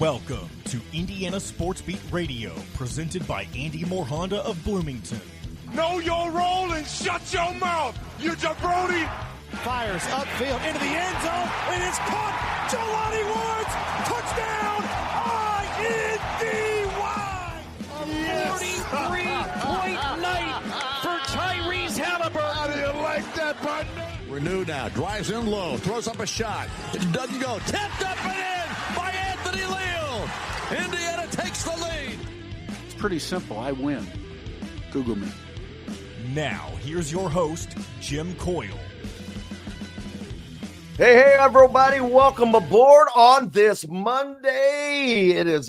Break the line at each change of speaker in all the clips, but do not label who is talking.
Welcome to Indiana Sports Beat Radio, presented by Andy Moore Honda of Bloomington.
Know your role and shut your mouth, you jabroni!
Fires upfield into the end zone. It is caught. Jelani Woods, touchdown! INDY! A 43-point night for Tyrese Halliburton.
How do you like that, partner?
Renew now, drives in low, throws up a shot. It doesn't go. Tipped up and in by Anthony Leal. Indiana takes the lead.
It's pretty simple. I win. Google me.
Now, here's your host, Jim Coyle.
Hey, everybody. Welcome aboard on this Monday. It is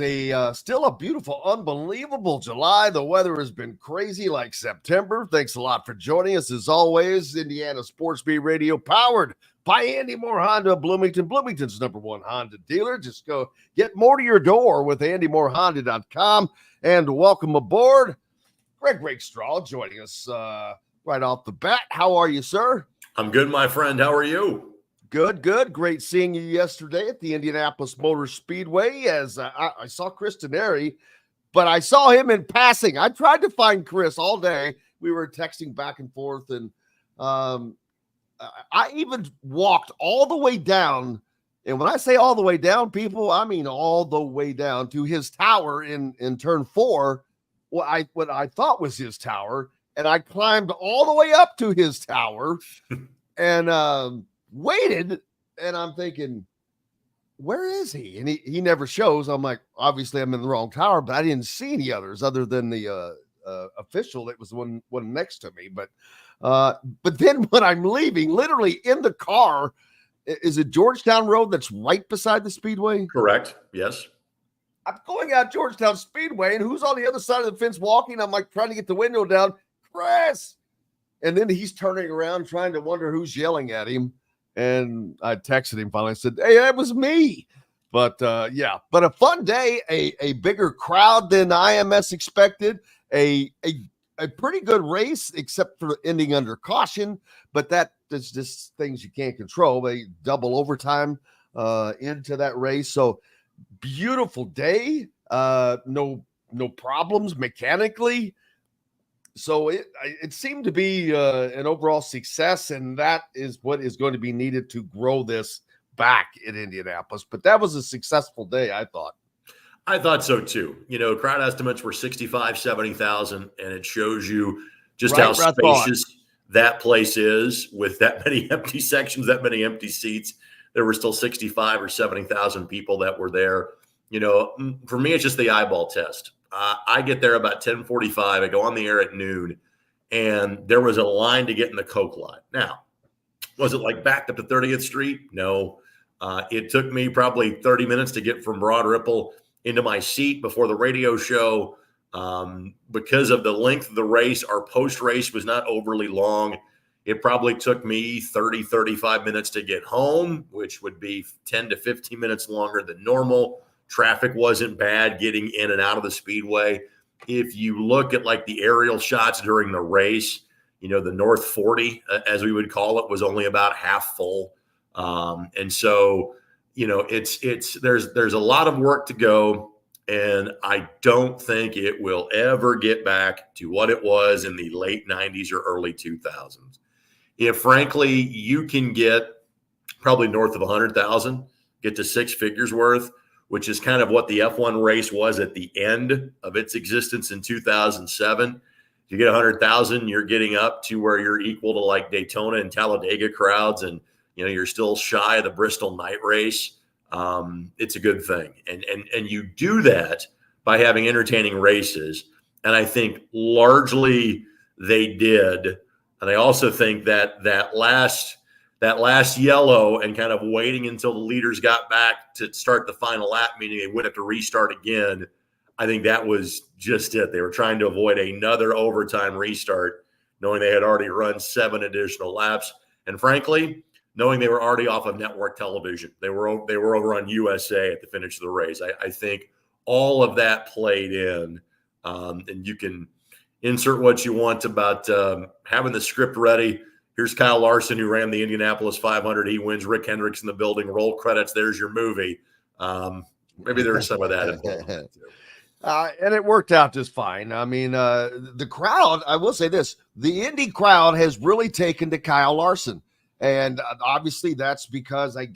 still a beautiful, unbelievable July. The weather has been crazy like September. Thanks a lot for joining us. As always, Indiana Sports Beat Radio, powered by Andy Moore Honda of Bloomington, Bloomington's #1 Honda dealer. Just go get more to your door with AndyMooreHonda.com. And welcome aboard, Greg Rakestraw, joining us right off the bat. How are you, sir?
I'm good, my friend. How are you?
Good. Great seeing you yesterday at the Indianapolis Motor Speedway as I saw Chris Teneri, but I saw him in passing. I tried to find Chris all day. We were texting back and forth, and I even walked all the way down. And when I say all the way down, people, I mean all the way down to his tower in turn 4, what I thought was his tower, and I climbed all the way up to his tower and waited, and I'm thinking, where is he? And he never shows. I'm like, obviously I'm in the wrong tower, but I didn't see any others other than the official that was the one next to me. But then when I'm leaving, literally in the car, is it Georgetown Road that's right beside the Speedway?
Correct. Yes.
I'm going out Georgetown Speedway, and who's on the other side of the fence walking? I'm like trying to get the window down. Chris! And then he's turning around trying to wonder who's yelling at him. And I texted him finally. I said, hey, that was me. But yeah, but a fun day, a bigger crowd than IMS expected, a pretty good race, except for ending under caution. But that's just things you can't control. They double overtime into that race. So beautiful day. No problems mechanically. So it seemed to be an overall success, and that is what is going to be needed to grow this back in Indianapolis. But that was a successful day, I thought.
I thought so too. You know, crowd estimates were 65, 70,000, and it shows you just how spacious that place is with that many empty sections, that many empty seats. There were still 65 or 70,000 people that were there. You know, for me, it's just the eyeball test. I get there about 10:45. I go on the air at noon, and there was a line to get in the Coke lot. Now, was it like backed up to 30th Street? No. It took me probably 30 minutes to get from Broad Ripple into my seat before the radio show. Because of the length of the race, our post-race was not overly long. It probably took me 30, 35 minutes to get home, which would be 10 to 15 minutes longer than normal. Traffic wasn't bad getting in and out of the Speedway. If you look at like the aerial shots during the race, you know, the North 40, as we would call it, was only about half full. And so, you know, there's a lot of work to go. And I don't think it will ever get back to what it was in the late 90s or early 2000s. If frankly, you can get probably north of 100,000, get to 6 figures worth, which is kind of what the F1 race was at the end of its existence in 2007. If you get 100,000, you're getting up to where you're equal to like Daytona and Talladega crowds, and you know you're still shy of the Bristol night race. It's a good thing, and you do that by having entertaining races, and I think largely they did. And I also think that last yellow and kind of waiting until the leaders got back to start the final lap, meaning they would have to restart again. I think that was just it. They were trying to avoid another overtime restart, knowing they had already run 7 additional laps. And frankly, knowing they were already off of network television, they were over on USA at the finish of the race. I think all of that played in, and you can insert what you want about having the script ready. Here's Kyle Larson, who ran the Indianapolis 500. He wins. Rick Hendricks in the building. Roll credits. There's your movie. Maybe there's some of that involved too.
And it worked out just fine. I mean, the crowd, I will say this, the Indy crowd has really taken to Kyle Larson. And obviously that's because I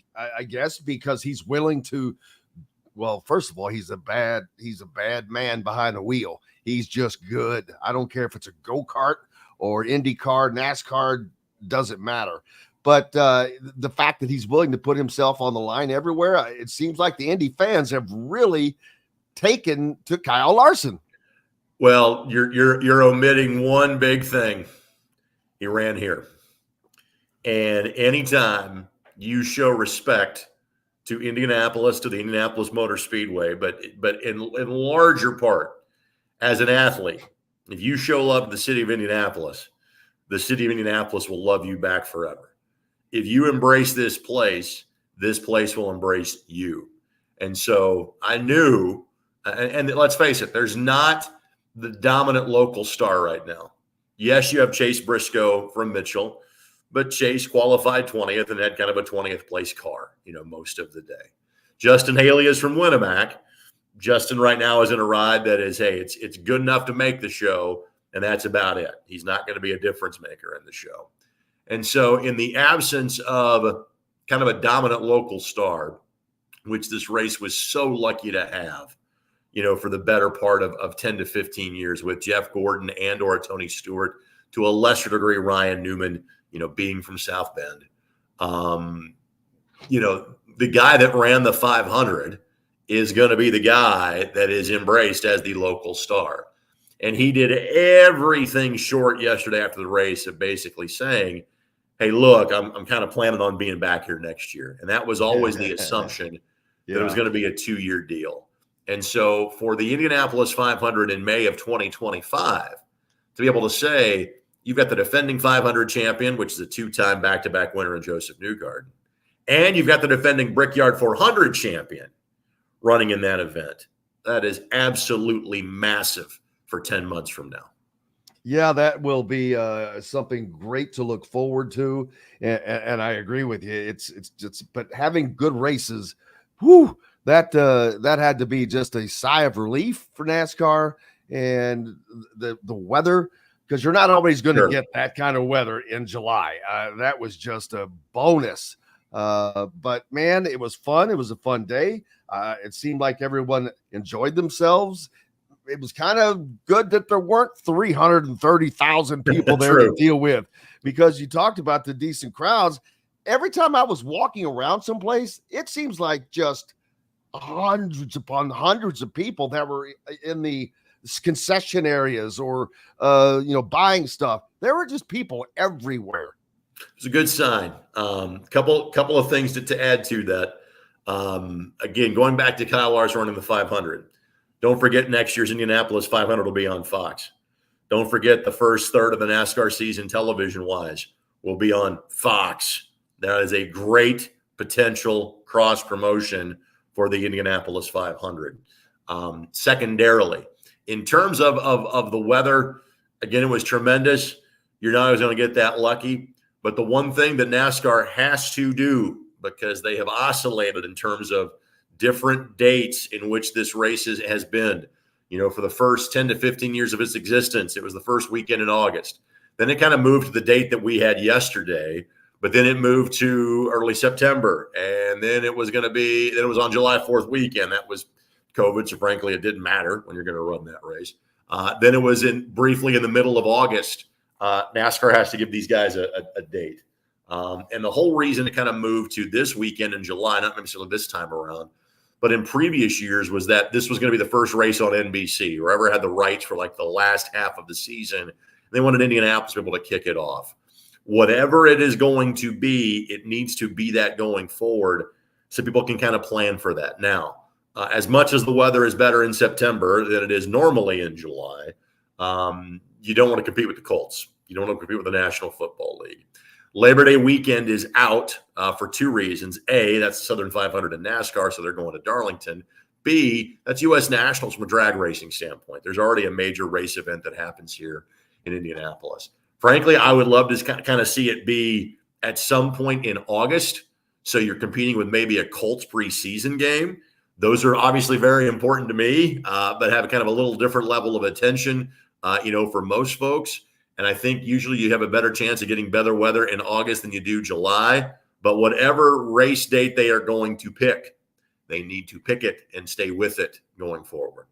guess because he's willing to, well, first of all, he's a bad man behind the wheel. He's just good. I don't care if it's a go-kart or IndyCar, NASCAR, doesn't matter. But the fact that he's willing to put himself on the line everywhere, it seems like the Indy fans have really taken to Kyle Larson.
Well, you're omitting one big thing. He ran here. And anytime you show respect to Indianapolis, to the Indianapolis Motor Speedway, but in larger part as an athlete, if you show love to the city of Indianapolis will love you back forever. If you embrace this place will embrace you. And so I knew, and let's face it, there's not the dominant local star right now. Yes, you have Chase Briscoe from Mitchell, but Chase qualified 20th and had kind of a 20th place car, most of the day. Justin Haley is from Winnemac. Justin right now is in a ride that is, hey, it's good enough to make the show, and that's about it. He's not going to be a difference maker in the show. And so in the absence of kind of a dominant local star, which this race was so lucky to have, for the better part of 10 to 15 years with Jeff Gordon and or Tony Stewart, to a lesser degree, Ryan Newman, being from South Bend. The guy that ran the 500 is going to be the guy that is embraced as the local star. And he did everything short yesterday after the race of basically saying, hey, look, I'm kind of planning on being back here next year. And that was always the assumption that it was going to be a 2-year deal. And so for the Indianapolis 500 in May of 2025, to be able to say, you've got the defending 500 champion, which is a 2-time back-to-back winner in Joseph Newgarden, and you've got the defending Brickyard 400 champion running in that event. That is absolutely massive for 10 months from now.
Yeah, that will be something great to look forward to, and I agree with you. It's but having good races, that had to be just a sigh of relief for NASCAR and the weather, because you're not always going to get that kind of weather in July. That was just a bonus. But man, it was fun. It was a fun day. It seemed like everyone enjoyed themselves. It was kind of good that there weren't 330,000 people there to deal with, because you talked about the decent crowds. Every time I was walking around someplace, it seems like just hundreds upon hundreds of people that were in the concession areas or, buying stuff. There were just people everywhere.
It's a good sign. Couple of things to add to that. Again, going back to Kyle Larson running the 500. Don't forget next year's Indianapolis 500 will be on Fox. Don't forget the first third of the NASCAR season television-wise will be on Fox. That is a great potential cross-promotion for the Indianapolis 500. Secondarily, in terms of the weather, again, it was tremendous. You're not always going to get that lucky. But the one thing that NASCAR has to do, because they have oscillated in terms of different dates in which this race has been, for the first 10 to 15 years of its existence, it was the first weekend in August. Then it kind of moved to the date that we had yesterday, but then it moved to early September. And then it was on July 4th weekend. That was COVID. So frankly, it didn't matter when you're going to run that race. Then it was briefly in the middle of August. NASCAR has to give these guys a date. And the whole reason it kind of moved to this weekend in July, not necessarily this time around, but in previous years, was that this was going to be the first race on NBC. Whoever had the rights for like the last half of the season, they wanted Indianapolis to be able to kick it off. Whatever it is going to be, it needs to be that going forward so people can kind of plan for that. Now, as much as the weather is better in September than it is normally in July, you don't want to compete with the Colts. You don't want to compete with the National Football League. Labor Day weekend is out for two reasons. A, that's the Southern 500 in NASCAR, so they're going to Darlington. B, that's U.S. Nationals from a drag racing standpoint. There's already a major race event that happens here in Indianapolis. Frankly, I would love to kind of see it be at some point in August, so you're competing with maybe a Colts preseason game. Those are obviously very important to me, but have kind of a little different level of attention, for most folks. And I think usually you have a better chance of getting better weather in August than you do July. But whatever race date they are going to pick, they need to pick it and stay with it going forward.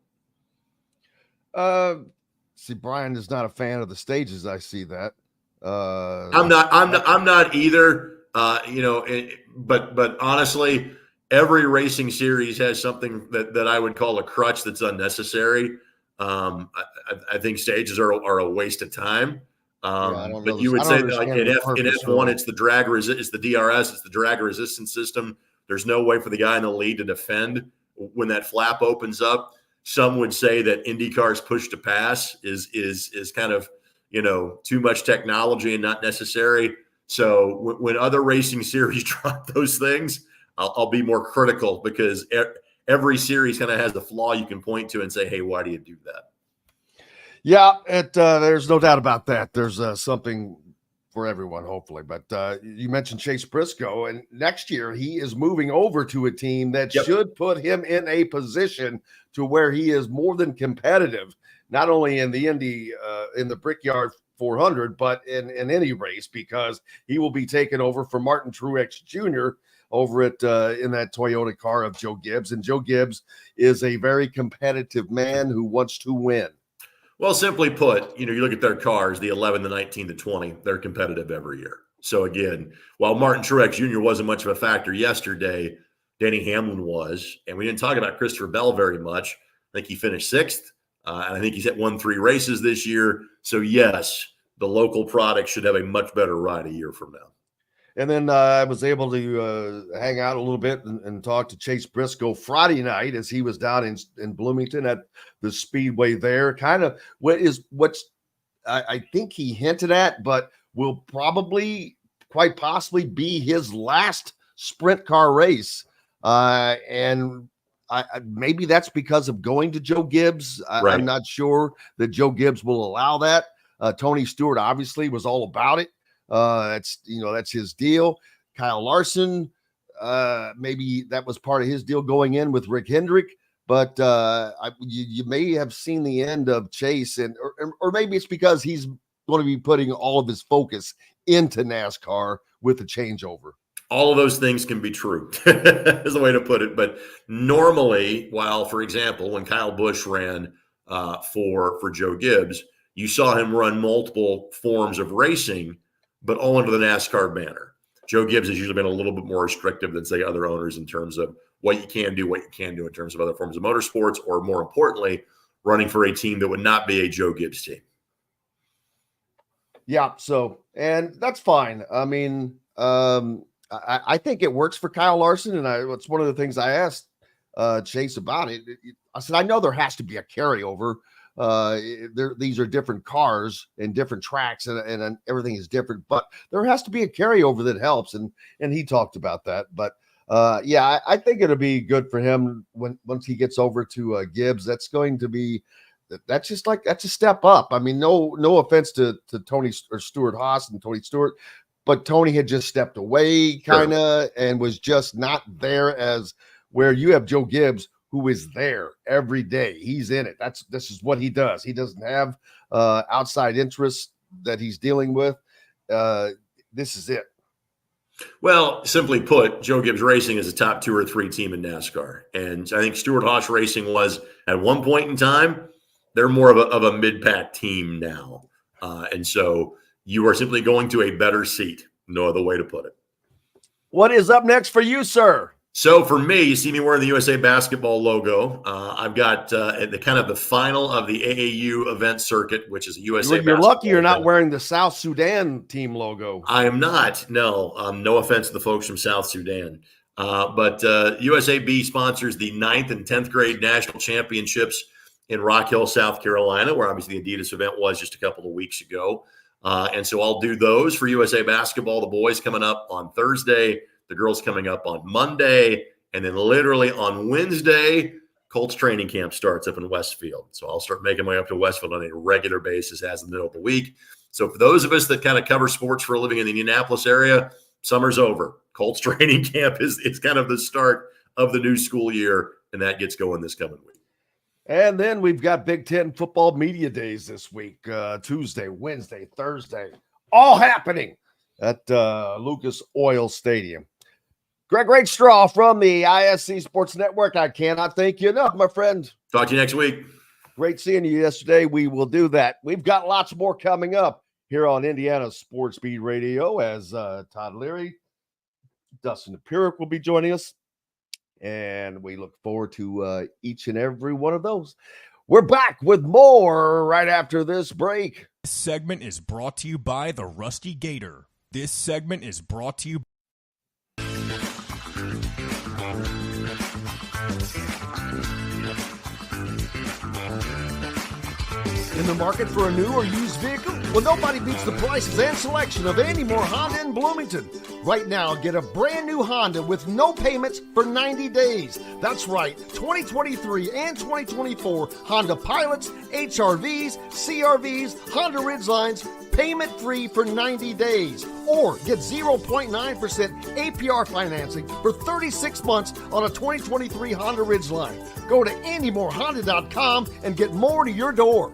See, Brian is not a fan of the stages. I see that.
I'm not either. But honestly, every racing series has something that I would call a crutch that's unnecessary. I think stages are a waste of time. But you would say that like in F1, it's the drag it's the DRS, it's the drag resistance system. There's no way for the guy in the lead to defend when that flap opens up. Some would say that IndyCar's push to pass is kind of, too much technology and not necessary. So when other racing series drop those things, I'll be more critical, because every series kind of has the flaw you can point to and say, hey, why do you do that?
Yeah, there's no doubt about that. There's something for everyone, hopefully. But you mentioned Chase Briscoe, and next year he is moving over to a team that should put him in a position to where he is more than competitive, not only in the Indy, in the Brickyard 400, but in any race, because he will be taken over for Martin Truex Jr. over at in that Toyota car of Joe Gibbs. And Joe Gibbs is a very competitive man who wants to win.
Well, simply put, you look at their cars, the 11, the 19, the 20, they're competitive every year. So again, while Martin Truex Jr. wasn't much of a factor yesterday, Denny Hamlin was. And we didn't talk about Christopher Bell very much. I think he finished sixth. And I think he's won 3 races this year. So yes, the local product should have a much better ride a year from now.
And then I was able to hang out a little bit and talk to Chase Briscoe Friday night as he was down in Bloomington at the Speedway there. Kind of what's I think he hinted at, but will probably quite possibly be his last sprint car race. And maybe that's because of going to Joe Gibbs.
Right.
I'm not sure that Joe Gibbs will allow that. Tony Stewart obviously was all about it. That's his deal. Kyle Larson, maybe that was part of his deal going in with Rick Hendrick, but you may have seen the end of Chase, or maybe it's because he's going to be putting all of his focus into NASCAR with the changeover.
All of those things can be true, is the way to put it. But normally, while, for example, when Kyle Busch ran for Joe Gibbs, you saw him run multiple forms of racing, but all under the NASCAR banner. Joe Gibbs has usually been a little bit more restrictive than, say, other owners in terms of what you can do in terms of other forms of motorsports, or more importantly, running for a team that would not be a Joe Gibbs team.
Yeah, and that's fine. I mean, I think it works for Kyle Larson, and it's one of the things I asked Chase about it. I said, I know there has to be a carryover. These are different cars and different tracks, and everything is different, but there has to be a carryover that helps. And he talked about that, but I think it'll be good for him once he gets over to Gibbs. That's a step up. I mean, no offense to Tony or Stuart Haas and Tony Stewart, but Tony had just stepped away kind of and was just not there, as where you have Joe Gibbs, who is there every day. He's in it. This is what he does. He doesn't have outside interests that he's dealing with. This is it.
Well, simply put, Joe Gibbs Racing is a top 2 or 3 team in NASCAR. And I think Stuart Haas Racing was, at one point in time, they're more of a mid-pack team now. And so you are simply going to a better seat. No other way to put it.
What is up next for you, sir?
So for me, you see me wearing the USA Basketball logo. I've got the final of the AAU event circuit, which is a USA
You're lucky you're not wearing the South Sudan team logo.
I am not. No, no offense to the folks from South Sudan. But USAB sponsors the 9th and 10th grade national championships in Rock Hill, South Carolina, where obviously the Adidas event was just a couple of weeks ago. And so I'll do those for USA Basketball, the boys coming up on Thursday, the girls coming up on Monday, and then literally on Wednesday, Colts training camp starts up in Westfield. So I'll start making my way up to Westfield on a regular basis as in the middle of the week. So for those of us that kind of cover sports for a living in the Indianapolis area, summer's over. Colts training camp is kind of the start of the new school year and that gets going this coming week.
And then we've got Big Ten football media days this week, Tuesday, Wednesday, Thursday, all happening at Lucas Oil Stadium. Greg Rakestraw from the ISB Sports Network. I cannot thank you enough, my friend.
Talk to you next week.
Great seeing you yesterday. We will do that. We've got lots more coming up here on Indiana Sports Beat Radio as Todd Leary, Dustin Dopirak will be joining us. And we look forward to each and every one of those. We're back with more right after this break.
This segment is brought to you by the Rusty Gator. This segment is brought to you
In the market for a new or used vehicle? Well, nobody beats the prices and selection of Andy Moore Honda in Bloomington. Right now, get a brand new Honda with no payments for 90 days. That's right, 2023 and 2024 Honda Pilots, HRVs, CRVs, Honda Ridgelines, payment-free for 90 days. Or get 0.9% APR financing for 36 months on a 2023 Honda Ridgeline. Go to AndyMooreHonda.com and get more to your door.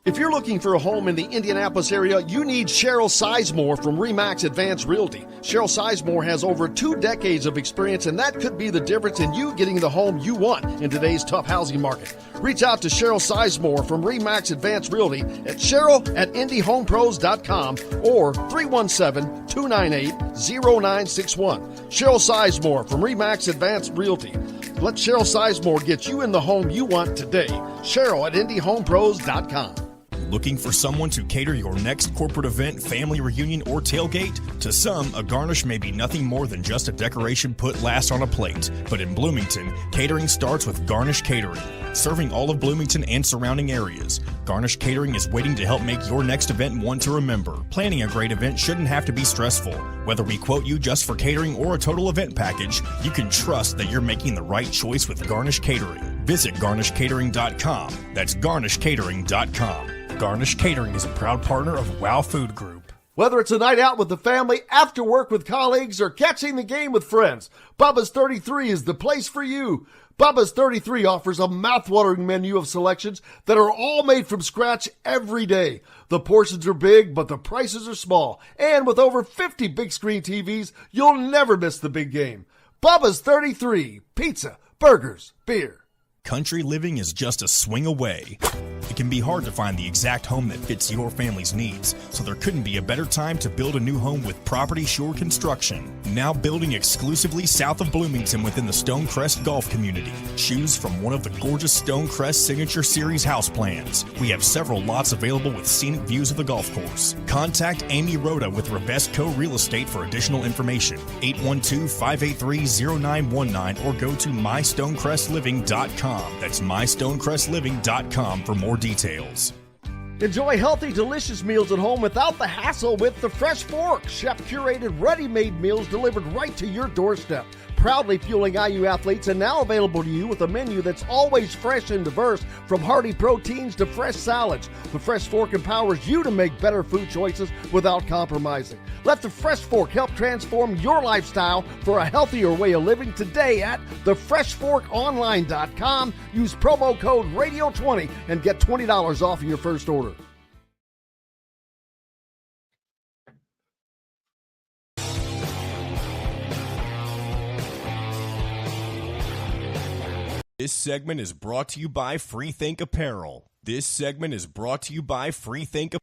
If you're looking for a home in the Indianapolis area, you need Cheryl Sizemore from RE/MAX Advanced Realty. Cheryl Sizemore has over 2 decades of experience, and that could be the difference in you getting the home you want in today's tough housing market. Reach out to Cheryl Sizemore from RE/MAX Advanced Realty at Cheryl@IndyHomePros.com or 317-298-0961. Cheryl Sizemore from RE/MAX Advanced Realty. Let Cheryl Sizemore get you in the home you want today. Cheryl@IndyHomePros.com.
Looking for someone to cater your next corporate event, family reunion, or tailgate? To some, a garnish may be nothing more than just a decoration put last on a plate. But in Bloomington, catering starts with Garnish Catering. Serving all of Bloomington and surrounding areas, Garnish Catering is waiting to help make your next event one to remember. Planning a great event shouldn't have to be stressful. Whether we quote you just for catering or a total event package, you can trust that you're making the right choice with Garnish Catering. Visit garnishcatering.com. That's garnishcatering.com. Garnish Catering is a proud partner of WOW Food Group.
Whether it's a night out with the family, after work with colleagues, or catching the game with friends, Bubba's 33 is the place for you. Bubba's 33 offers a mouthwatering menu of selections that are all made from scratch every day. The portions are big, but the prices are small. And with over 50 big screen TVs, you'll never miss the big game. Bubba's 33, pizza, burgers, beer.
Country living is just a swing away. It can be hard to find the exact home that fits your family's needs, so there couldn't be a better time to build a new home with Property Shore Construction. Now building exclusively south of Bloomington within the Stonecrest Golf Community. Choose from one of the gorgeous Stonecrest Signature Series house plans. We have several lots available with scenic views of the golf course. Contact Amy Rhoda with Rebesco Real Estate for additional information. 812-583-0919 or go to mystonecrestliving.com. That's mystonecrestliving.com for more details.
Enjoy healthy, delicious meals at home without the hassle with the Fresh Fork. Chef-curated, ready-made meals delivered right to your doorstep. Proudly fueling IU athletes and now available to you with a menu that's always fresh and diverse, from hearty proteins to fresh salads. The Fresh Fork empowers you to make better food choices without compromising. Let the Fresh Fork help transform your lifestyle for a healthier way of living today at thefreshforkonline.com. Use promo code RADIO20 and get $20 off of your first order.
This segment is brought to you by Freethink Apparel. This segment is brought to you by Freethink Apparel.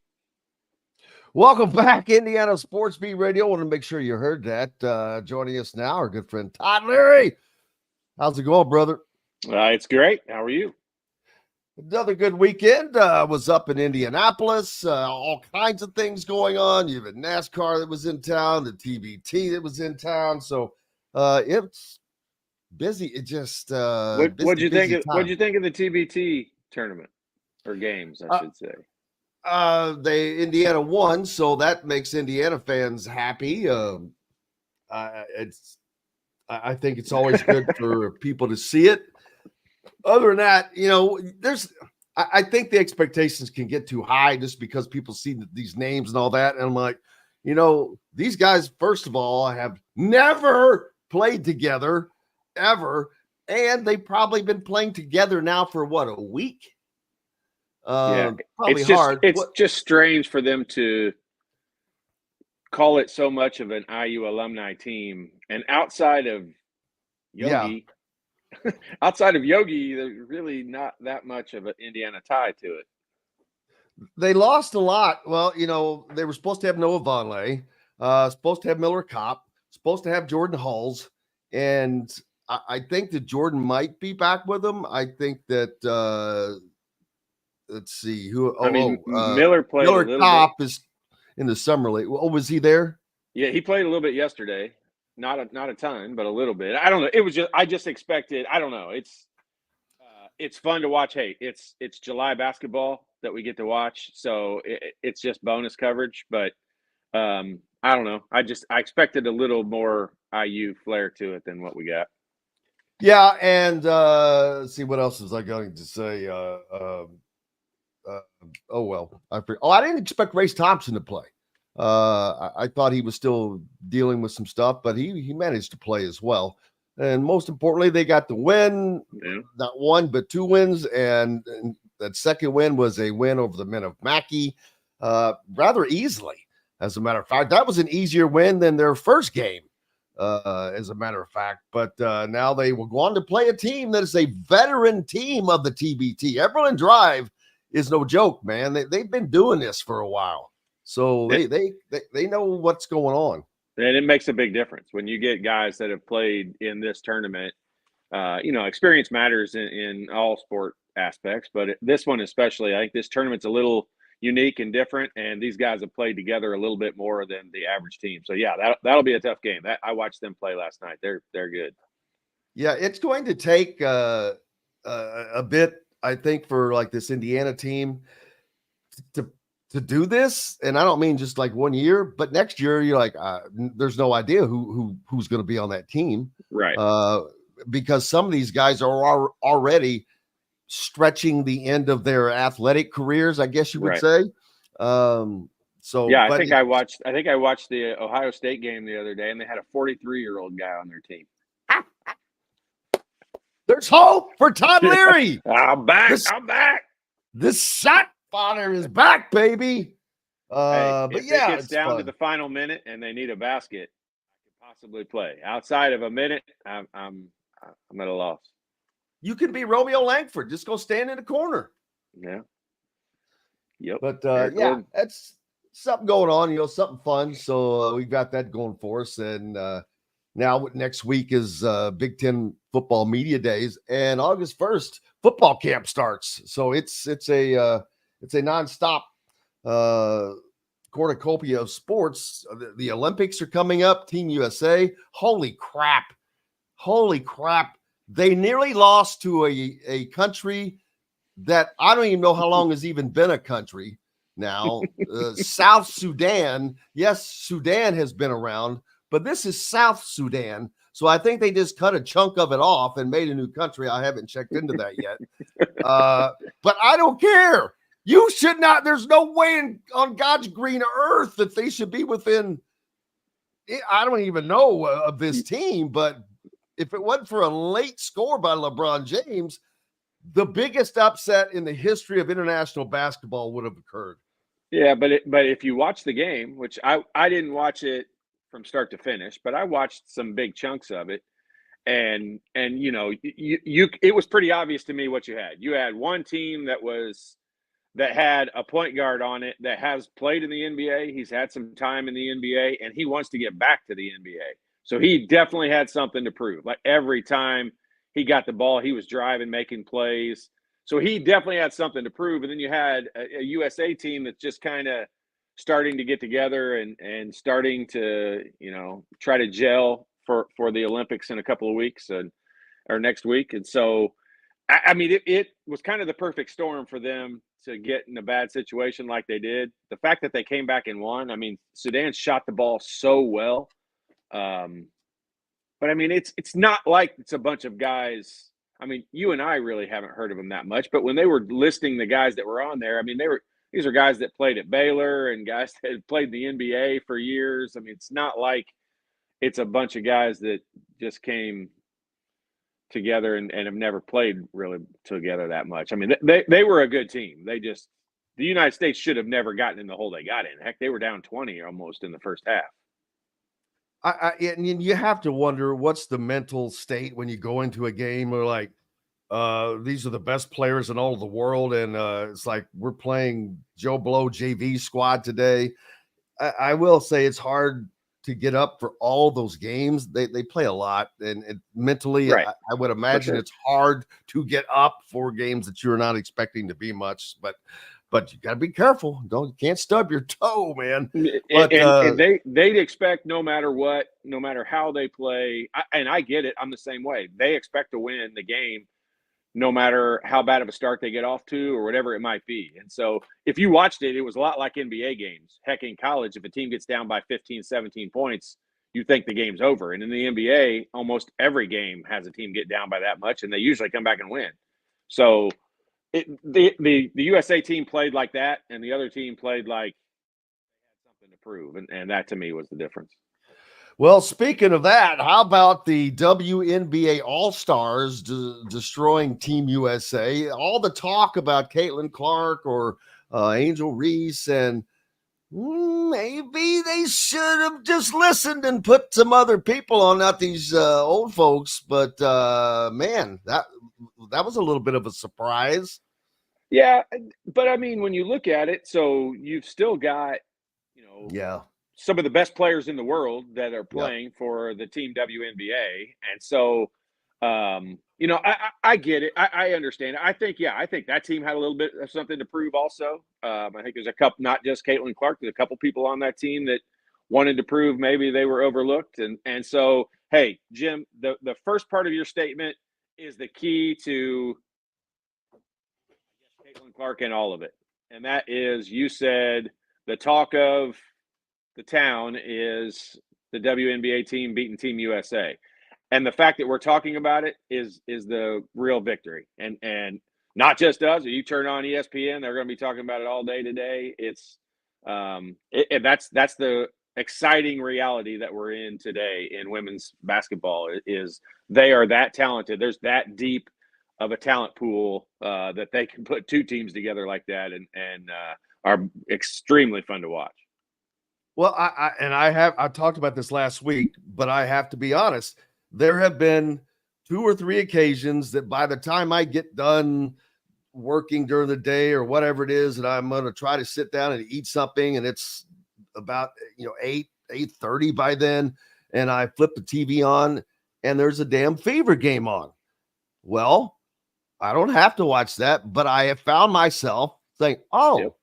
Welcome back, Indiana Sports Beat Radio. I want to make sure you heard that. Joining us now, our good friend Todd Leary. How's it going, brother?
It's great. How are you?
Another good weekend. Was up in Indianapolis. All kinds of things going on. You have a NASCAR that was in town, the TBT that was in town. So it's busy. It just
what'd you think of the TBT tournament or games, I should say?
Indiana won, so that makes Indiana fans happy. I think it's always good for people to see it. Other than that, I think the expectations can get too high just because people see these names and all that. And I'm like, these guys, first of all, have never played together ever. and they've probably been playing together now for what, a week?
Probably
it's hard.
It's just strange for them to call it so much of an IU alumni team, and outside of Yogi, there's really not that much of an Indiana tie to it.
They lost a lot. Well, they were supposed to have Noah Vonleh, supposed to have Miller Kopp, supposed to have Jordan Hulls, and I think that Jordan might be back with them. I think that let's see who.
Miller played.
Miller Kopp is in the summer league. Oh, was he there?
Yeah, he played a little bit yesterday. Not a ton, but a little bit. I don't know. It was I just expected. I don't know. It's fun to watch. Hey, it's July basketball that we get to watch, so it's just bonus coverage. But I don't know. I expected a little more IU flair to it than what we got.
Yeah, and let's see, what else was I going to say? I didn't expect Race Thompson to play. I thought he was still dealing with some stuff, but he managed to play as well. And most importantly, they got the win, not one, but 2 wins. And that second win was a win over the men of Mackey, rather easily. As a matter of fact, that was an easier win than their first game, as a matter of fact. But now they will go on to play a team that is a veteran team of the TBT. Everland Drive is no joke, man. They've been doing this for a while. So they know what's going on.
And it makes a big difference when you get guys that have played in this tournament. Experience matters in all sport aspects, but this one especially. I think this tournament's a little unique and different, and these guys have played together a little bit more than the average team. So yeah, that'll be a tough game. I watched them play last night. They're good.
Yeah, it's going to take a bit, I think, for like this Indiana team to do this. And I don't mean just like 1 year, but next year you're like, there's no idea who's going to be on that team.
Right.
Because some of these guys are already stretching the end of their athletic careers, I guess you would say. So
yeah, I think I watched the Ohio State game the other day, and they had a 43-year-old guy on their team.
There's hope for Todd Leary.
I'm back.
This shot Bonner is back, baby. But
if
yeah,
it gets down to the final minute and they need a basket, I could possibly play. Outside of a minute, I'm at a loss.
You can be Romeo Langford. Just go stand in the corner.
Yeah. Yep.
But that's something going on. Something fun. So we got that going for us. And now next week is Big Ten football media days, and August 1st football camp starts. So it's a nonstop cornucopia of sports. The Olympics are coming up. Team USA. Holy crap. They nearly lost to a country that I don't even know how long has even been a country now. South Sudan. Yes, Sudan has been around, but this is South Sudan. So I think they just cut a chunk of it off and made a new country. I haven't checked into that yet. But I don't care. You should not. There's no way on God's green earth that they should be within. I don't even know of this team, but if it wasn't for a late score by LeBron James, the biggest upset in the history of international basketball would have occurred.
Yeah, but if you watch the game, which I didn't watch it from start to finish, but I watched some big chunks of it, and it was pretty obvious to me what you had. You had one team that had a point guard on it that has played in the NBA. He's had some time in the NBA, and he wants to get back to the NBA. So he definitely had something to prove. Like every time he got the ball, he was driving, making plays. So he definitely had something to prove. And then you had a USA team that's just kind of starting to get together and starting to, try to gel for the Olympics in a couple of weeks or next week. And so, it was kind of the perfect storm for them to get in a bad situation like they did. The fact that they came back and won, Sudan shot the ball so well. But it's not like it's a bunch of guys. You and I really haven't heard of them that much, but when they were listing the guys that were on there, these are guys that played at Baylor and guys that had played the NBA for years. It's not like it's a bunch of guys that just came together and have never played really together that much. I mean, they were a good team. The United States should have never gotten in the hole they got in. Heck, they were down 20 almost in the first half.
And you have to wonder what's the mental state when you go into a game where like, these are the best players in all of the world. And it's like, we're playing Joe Blow JV squad today. I will say it's hard to get up for all those games. They play a lot and mentally, right. I would imagine it's hard to get up for games that you're not expecting to be much, but you got to be careful. You can't stub your toe, man. But,
and they'd expect no matter what, no matter how they play. And I get it. I'm the same way. They expect to win the game, no matter how bad of a start they get off to or whatever it might be. And so if you watched it, it was a lot like NBA games. Heck, in college, if a team gets down by 15, 17 points, you think the game's over. And in the NBA, almost every game has a team get down by that much, and they usually come back and win. So the USA team played like that, and the other team played like they had something to prove. And that, to me, was the difference.
Well, speaking of that, how about the WNBA All-Stars destroying Team USA? All the talk about Caitlin Clark or Angel Reese, and maybe they should have just listened and put some other people on, not these old folks. But, man, that was a little bit of a surprise.
Yeah, but, I mean, when you look at it, so you've still got, some of the best players in the world that are playing for the Team WNBA. And so, I get it. I understand. I think that team had a little bit of something to prove also. I think there's a couple, not just Caitlin Clark, there's a couple people on that team that wanted to prove maybe they were overlooked. And so, hey, Jim, the first part of your statement is the key to Caitlin Clark and all of it. And that is, you said the talk of the town is the WNBA team beating Team USA. And the fact that we're talking about it is the real victory. And not just us. If you turn on ESPN, they're going to be talking about it all day today. It's that's the exciting reality that we're in today in women's basketball, is they are that talented. There's that deep of a talent pool that they can put two teams together like that and are extremely fun to watch.
Well, I talked about this last week, but I have to be honest. There have been 2 or 3 occasions that by the time I get done working during the day or whatever it is, and I'm going to try to sit down and eat something, and it's about 8:30 by then, and I flip the TV on, and there's a damn Fever game on. Well, I don't have to watch that, but I have found myself saying, let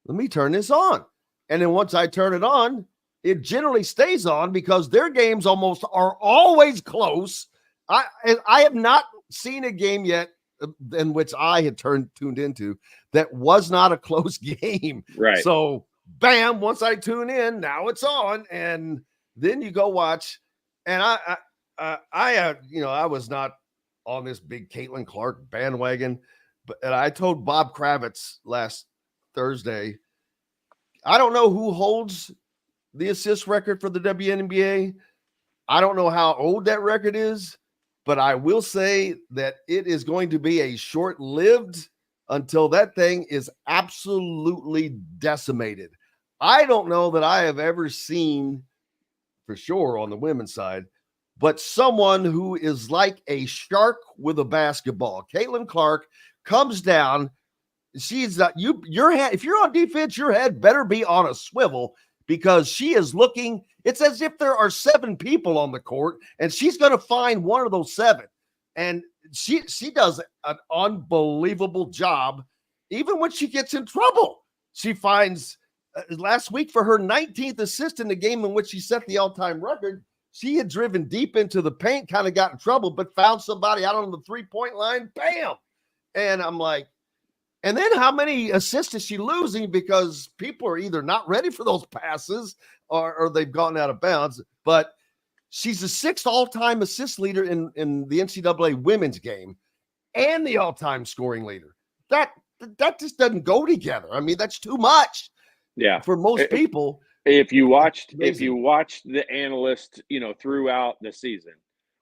me turn this on. And then once I turn it on, it generally stays on because their games are always close. I have not seen a game yet in which I had tuned into that was not a close game.
Right.
So, bam, once I tune in, now it's on, and then you go watch. And I was not on this big Caitlin Clark bandwagon, and I told Bob Kravitz last Thursday, I don't know who holds the assist record for the WNBA. I don't know how old that record is, but I will say that it is going to be a short-lived until that thing is absolutely decimated. I don't know that I have ever seen, for sure on the women's side, but someone who is like a shark with a basketball. Caitlin Clark comes down. She's not your head. If you're on defense, your head better be on a swivel because she is looking. It's as if there are 7 people on the court, and she's going to find one of those 7. And she does an unbelievable job, even when she gets in trouble. She finds last week for her 19th assist in the game in which she set the all-time record. She had driven deep into the paint, kind of got in trouble, but found somebody out on the 3-point line. Bam! And I'm like, and then how many assists is she losing because people are either not ready for those passes or they've gone out of bounds? But she's the 6th all-time assist leader in the NCAA women's game and the all-time scoring leader. That just doesn't go together. I mean, that's too much.
Yeah,
for most people.
If you watched the analyst, throughout the season,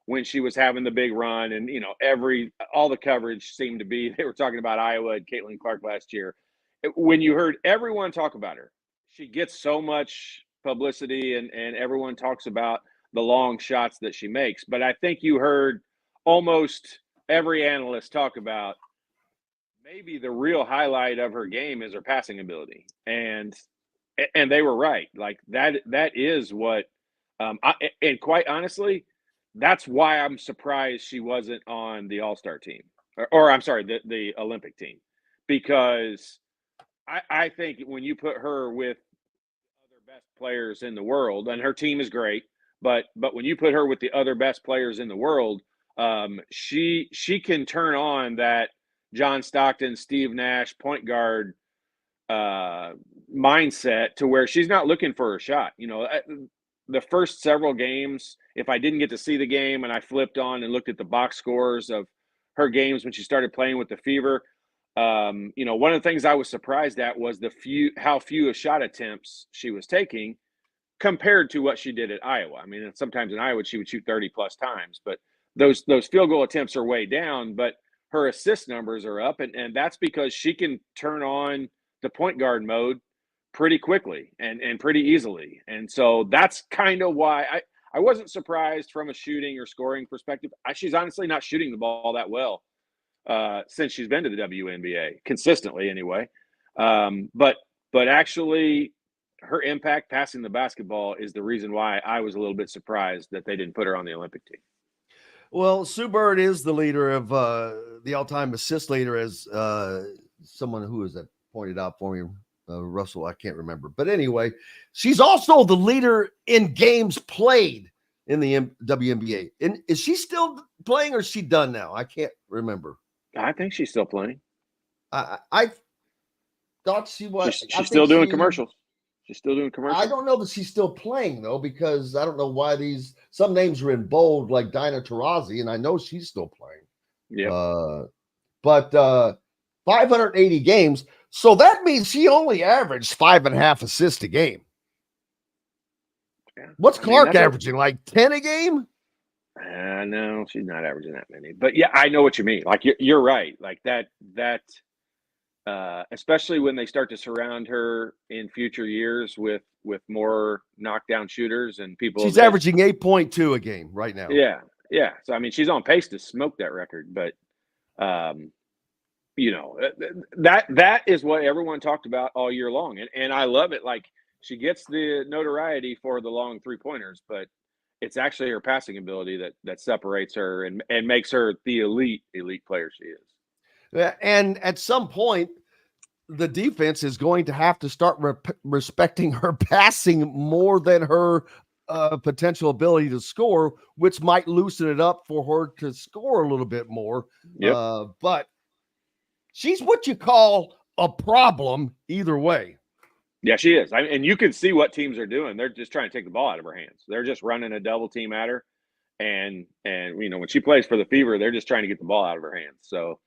when she was having the big run, and all the coverage seemed to be they were talking about Iowa and Caitlin Clark last year. When you heard everyone talk about her, she gets so much publicity, and everyone talks about the long shots that she makes. But I think you heard almost every analyst talk about maybe the real highlight of her game is her passing ability, and they were right. Like that is what, and quite honestly, that's why I'm surprised she wasn't on the All-Star team, or I'm sorry, the Olympic team, because I think when you put her with other best players in the world, and her team is great, but when you put her with the other best players in the world, she can turn on that John Stockton, Steve Nash point guard mindset to where she's not looking for a shot. The first several games, if I didn't get to see the game and I flipped on and looked at the box scores of her games when she started playing with the Fever, one of the things I was surprised at was how few shot attempts she was taking compared to what she did at Iowa. I mean, sometimes in Iowa she would shoot 30 plus times, but those field goal attempts are way down, but her assist numbers are up, and that's because she can turn on the point guard mode pretty quickly and pretty easily. And so that's kind of why I wasn't surprised from a shooting or scoring perspective. She's honestly not shooting the ball that well since she's been to the WNBA, consistently anyway. But actually her impact passing the basketball is the reason why I was a little bit surprised that they didn't put her on the Olympic team.
Well, Sue Bird is the leader of the all-time assist leader, as someone who is that pointed out for me, Russell, I can't remember. But anyway, she's also the leader in games played in the WNBA. And is she still playing, or is she done now? I can't remember.
I think she's still playing.
I thought she was.
She's still doing commercials. She's still doing commercials.
I don't know that she's still playing, though, because I don't know why some names are in bold, like Dinah Taurasi, and I know she's still playing.
Yeah.
But 580 games. So that means she only averaged 5.5 assists a game. Yeah. What's Clark averaging? Like 10 a game?
No, she's not averaging that many. But yeah, I know what you mean. Like you're right. Like that especially when they start to surround her in future years with more knockdown shooters and people.
She's averaging 8.2 a game right now.
Yeah. Yeah. So, I mean, she's on pace to smoke that record, but that is what everyone talked about all year long. And I love it. Like, she gets the notoriety for the long 3-pointers, but it's actually her passing ability that separates her and makes her the elite player she is.
And at some point, the defense is going to have to start respecting her passing more than her potential ability to score, which might loosen it up for her to score a little bit more.
Yep.
But she's what you call a problem either way.
Yeah, she is. And you can see what teams are doing. They're just trying to take the ball out of her hands. They're just running a double team at her. And when she plays for the Fever, they're just trying to get the ball out of her hands. So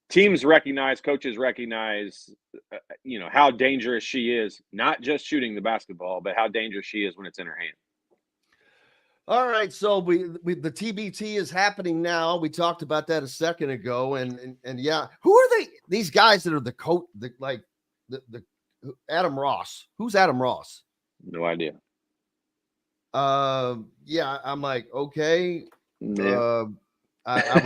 teams recognize, coaches recognize, how dangerous she is, not just shooting the basketball, but how dangerous she is when it's in her hand.
All right, so the TBT is happening now. We talked about that a second ago, and yeah, who are they? These guys that are the coach, the Adam Ross. Who's Adam Ross?
No idea.
Yeah, I'm like, okay.
Yeah.
I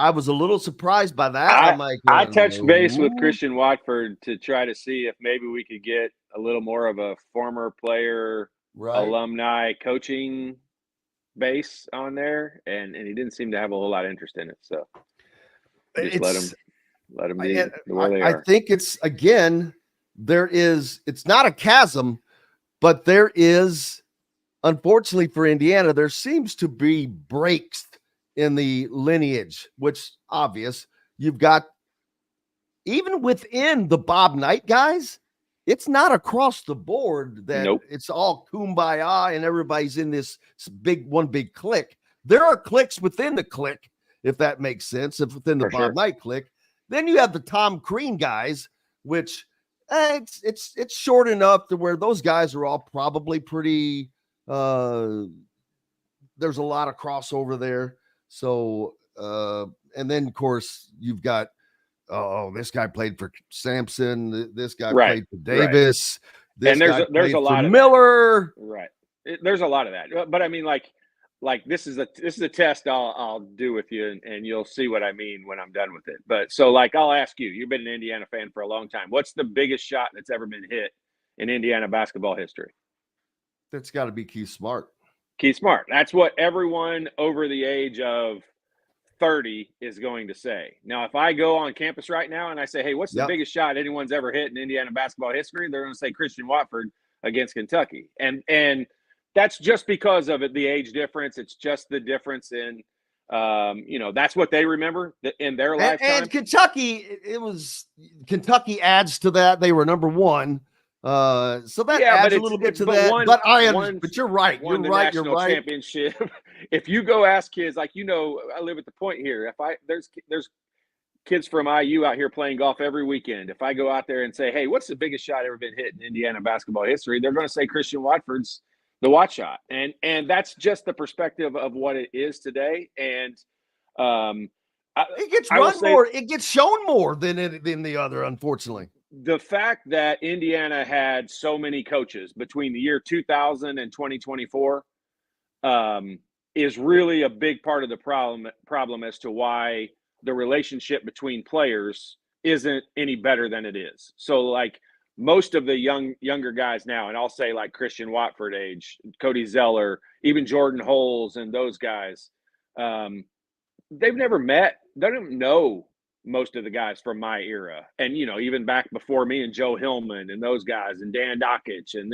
was a little surprised by that. I'm like,
I touched base with Christian Watford to try to see if maybe we could get a little more of a former player, alumni coaching base on there, and he didn't seem to have a whole lot of interest in it. So just let him be the way they are.
I think it's, again, it's not a chasm, but there is, unfortunately for Indiana, there seems to be breaks in the lineage, which obvious. You've got, even within the Bob Knight guys, it's not across the board that It's all kumbaya and everybody's in this one big clique. There are cliques within the clique, if that makes sense, within the Bob Knight clique. Then you have the Tom Crean guys, which it's short enough to where those guys are all probably pretty there's a lot of crossover there. So, and then of course you've got, this guy played for Sampson. This guy played for Davis. This
and there's a lot of
Miller.
That. Right. There's a lot of that. But I mean, like this is a test I'll do with you, and you'll see what I mean when I'm done with it. But so like, I'll ask you, you've been an Indiana fan for a long time. What's the biggest shot that's ever been hit in Indiana basketball history?
That's got to be Keith Smart.
Keith Smart. That's what everyone over the age of 30 is going to say. Now, if I go on campus right now and I say, hey, what's the biggest shot anyone's ever hit in Indiana basketball history? They're going to say Christian Watford against Kentucky. And that's just because of the age difference. It's just the difference in, that's what they remember in their lifetime.
And Kentucky, Kentucky adds to that. They were number one. So that adds a little bit to that. But you're right. You're right. You're right.
Championship. If you go ask kids, like, I live at the Point here. There's kids from IU out here playing golf every weekend. If I go out there and say, hey, what's the biggest shot ever been hit in Indiana basketball history? They're going to say Christian Watford's the watch shot. And that's just the perspective of what it is today. And
it gets run more. It gets shown more than the other, unfortunately.
The fact that Indiana had so many coaches between the year 2000 and 2024 is really a big part of the problem as to why the relationship between players isn't any better than it is. So, like, most of the younger guys now, and I'll say like Christian Watford age, Cody Zeller, even Jordan Holes and those guys, they've never met. They don't know most of the guys from my era. And, even back before me and Joe Hillman and those guys and Dan Dockich and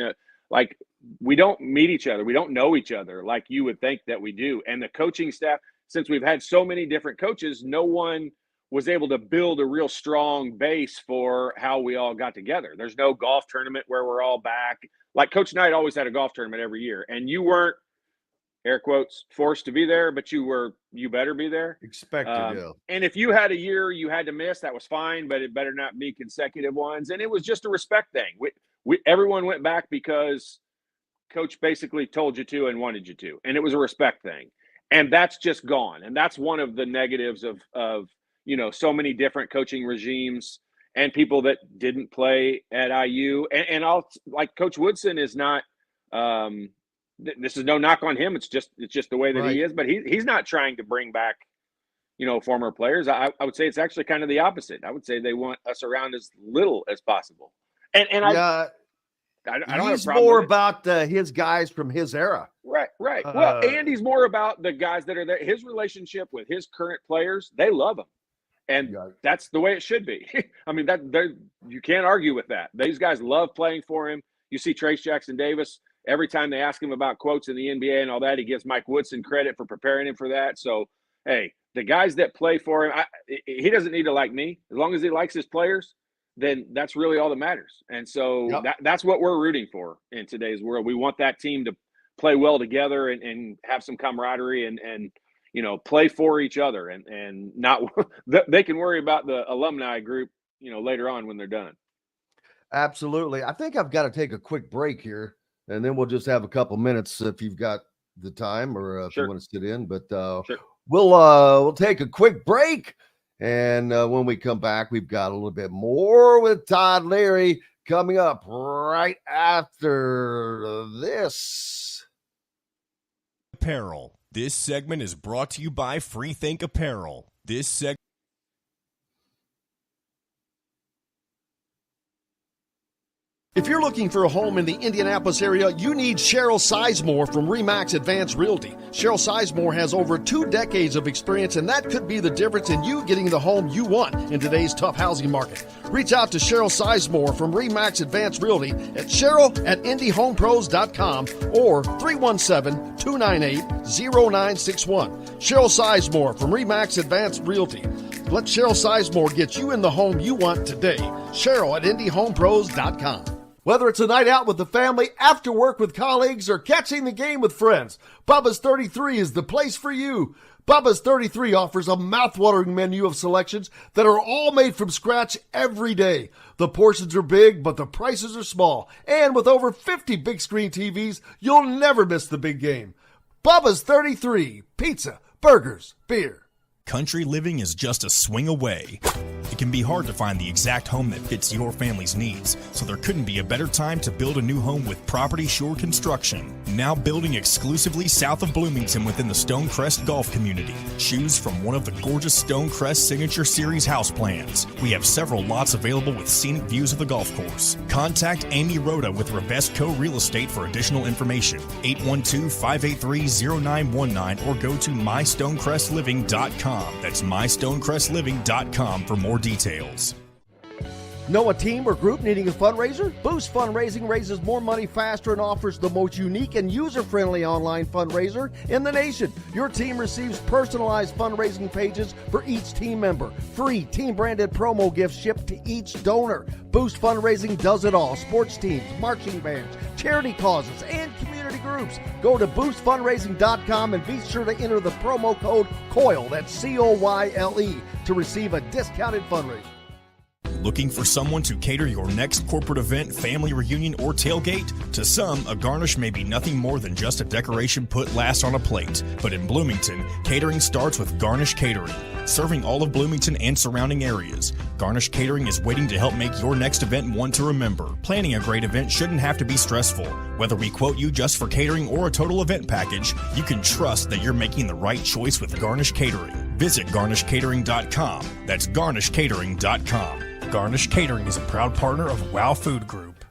we don't meet each other. We don't know each other like you would think that we do. And the coaching staff, since we've had so many different coaches, no one was able to build a real strong base for how we all got together. There's no golf tournament where we're all back. Like Coach Knight always had a golf tournament every year, and you weren't, air quotes, forced to be there, but you better be there.
Expected,
And if you had a year you had to miss, that was fine, but it better not be consecutive ones. And it was just a respect thing. Everyone went back because Coach basically told you to and wanted you to, and it was a respect thing. And that's just gone. And that's one of the negatives of so many different coaching regimes and people that didn't play at IU. And I'll, like, Coach Woodson is not this is no knock on him. It's just the way that he is, but he's not trying to bring back, former players. I would say it's actually kind of the opposite. I would say they want us around as little as possible. And I don't have a problem
more
with it.
about his guys from his era.
Right. Well, and he's more about the guys that are there. His relationship with his current players, they love him. And that's the way it should be. I mean, you can't argue with that. These guys love playing for him. You see Trace Jackson Davis, every time they ask him about quotes in the NBA and all that, he gives Mike Woodson credit for preparing him for that. So, hey, the guys that play for him, he doesn't need to like me. As long as he likes his players, then that's really all that matters. And so that's what we're rooting for in today's world. We want that team to play well together and have some camaraderie and play for each other and not they can worry about the alumni group, later on when they're done.
Absolutely. I think I've got to take a quick break here, and then we'll just have a couple minutes if you've got the time or if you want to sit in. But we'll take a quick break, and when we come back, we've got a little bit more with Todd Leary coming up right after this.
Apparel. This segment is brought to you by Freethink Apparel. This segment.
If you're looking for a home in the Indianapolis area, you need Cheryl Sizemore from RE/MAX Advanced Realty. Cheryl Sizemore has over 2 decades of experience, and that could be the difference in you getting the home you want in today's tough housing market. Reach out to Cheryl Sizemore from RE/MAX Advanced Realty at cheryl@indiehomepros.com or 317-298-0961. Cheryl Sizemore from RE/MAX Advanced Realty. Let Cheryl Sizemore get you in the home you want today. Cheryl@indiehomepros.com. Whether it's a night out with the family, after work with colleagues, or catching the game with friends, Bubba's 33 is the place for you. Bubba's 33 offers a mouthwatering menu of selections that are all made from scratch every day. The portions are big, but the prices are small. And with over 50 big screen TVs, you'll never miss the big game. Bubba's 33, pizza, burgers, beer.
Country living is just a swing away. It can be hard to find the exact home that fits your family's needs, so there couldn't be a better time to build a new home with Property Shore Construction. Now building exclusively south of Bloomington within the Stonecrest Golf community. Choose from one of the gorgeous Stonecrest Signature Series house plans. We have several lots available with scenic views of the golf course. Contact Amy Rhoda with Revesco Real Estate for additional information. 812-583-0919 or go to mystonecrestliving.com. That's mystonecrestliving.com for more details.
Know a team or group needing a fundraiser? Boost Fundraising raises more money faster and offers the most unique and user-friendly online fundraiser in the nation. Your team receives personalized fundraising pages for each team member. Free team-branded promo gifts shipped to each donor. Boost Fundraising does it all. Sports teams, marching bands, charity causes, and community groups. Go to boostfundraising.com and be sure to enter the promo code COYLE, that's C-O-Y-L-E, to receive a discounted fundraiser.
Looking for someone to cater your next corporate event, family reunion, or tailgate? To some, a garnish may be nothing more than just a decoration put last on a plate. But in Bloomington, catering starts with Garnish Catering. Serving all of Bloomington and surrounding areas, Garnish Catering is waiting to help make your next event one to remember. Planning a great event shouldn't have to be stressful. Whether we quote you just for catering or a total event package, you can trust that you're making the right choice with Garnish Catering. Visit garnishcatering.com. That's garnishcatering.com. Garnish Catering is a proud partner of WOW Food Group.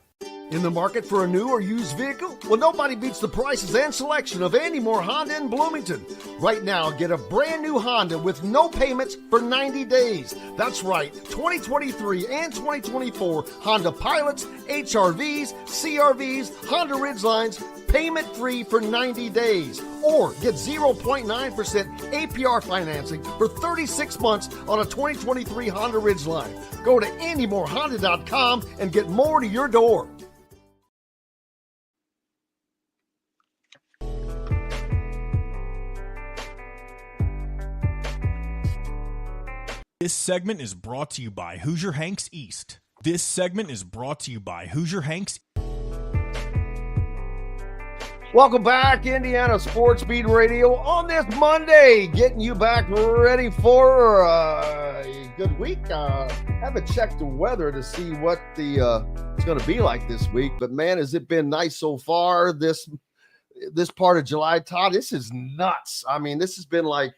In the market for a new or used vehicle? Well, nobody beats the prices and selection of Andy Moore Honda in Bloomington. Right now, get a brand new Honda with no payments for 90 days. That's right, 2023 and 2024 Honda Pilots, HRVs, CRVs, Honda Ridgelines, payment-free for 90 days. Or get 0.9% APR financing for 36 months on a 2023 Honda Ridgeline. Go to AndyMooreHonda.com and get more to your door.
This segment is brought to you by Hoosier Hanks East. This segment is brought to you by Hoosier Hanks.
Welcome back, Indiana Sports Beat Radio on this Monday, getting you back ready for a good week. Haven't checked the weather to see what it's going to be like this week, but man, has it been nice so far this part of July, Todd? This is nuts. I mean, this has been like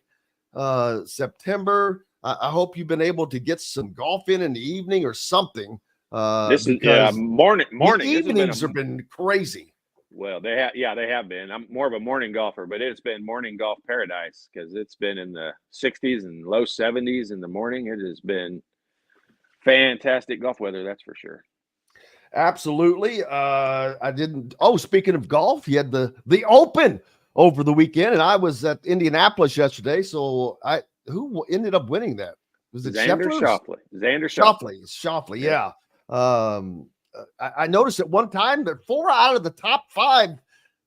September. I hope you've been able to get some golf in the evening or something.
This is morning.
The evenings have been crazy.
Well, they have been. I'm more of a morning golfer, but it's been morning golf paradise because it's been in the 60s and low 70s in the morning. It has been fantastic golf weather, that's for sure.
Absolutely. Speaking of golf, you had the Open over the weekend, and I was at Indianapolis yesterday. So who ended up winning that? Was it
Xander Schauffele?
Schauffele, yeah. I noticed at one time that 4 out of the top 5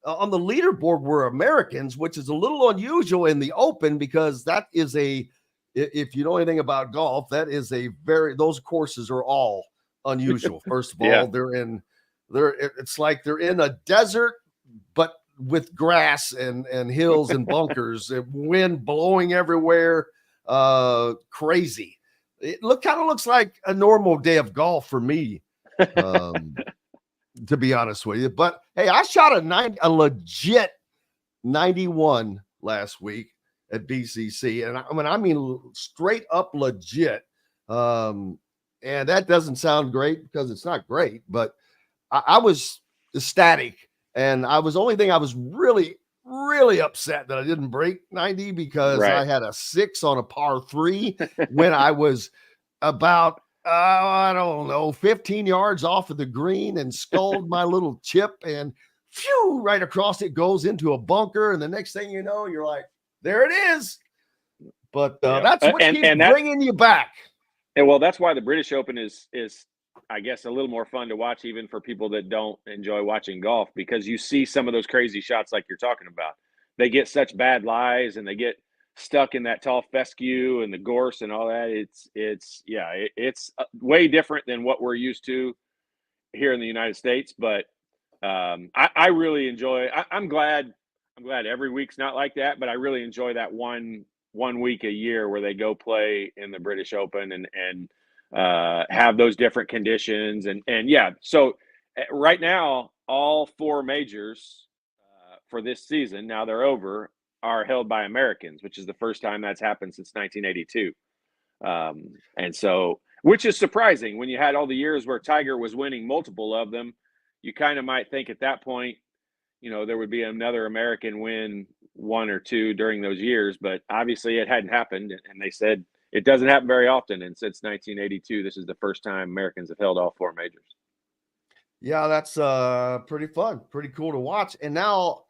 on the leaderboard were Americans, which is a little unusual in the Open because that is if you know anything about golf, that is those courses are all unusual. First of all,
yeah.
It's like they're in a desert, but with grass and hills and bunkers and wind blowing everywhere. Crazy. It kind of looks like a normal day of golf for me. To be honest with you, but hey, I shot a legit 91 last week at BCC, and I mean straight up legit. And that doesn't sound great because it's not great, but I was ecstatic, and I was really, really upset that I didn't break 90 because I had a 6 on a par 3 when I was about 15 yards off of the green and sculled my little chip, and right across it goes into a bunker. And the next thing you know, you're like, there it is. But that's what keeps bringing you back.
And well, that's why the British Open is I guess a little more fun to watch, even for people that don't enjoy watching golf, because you see some of those crazy shots like you're talking about. They get such bad lies and they get stuck in that tall fescue and the gorse and all that. It's way different than what we're used to here in the United States. But I really enjoy. I'm glad I'm glad every week's not like that, but I really enjoy that one week a year where they go play in the British Open and have those different conditions. And yeah, so right now, all 4 majors for this season, now they're over, are held by Americans, which is the first time that's happened since 1982. And so, which is surprising when you had all the years where Tiger was winning multiple of them. You kind of might think at that point, there would be another American win 1 or 2 during those years, but obviously it hadn't happened. And they said it doesn't happen very often. And since 1982, this is the first time Americans have held all 4 majors.
Yeah, that's pretty fun, pretty cool to watch. And now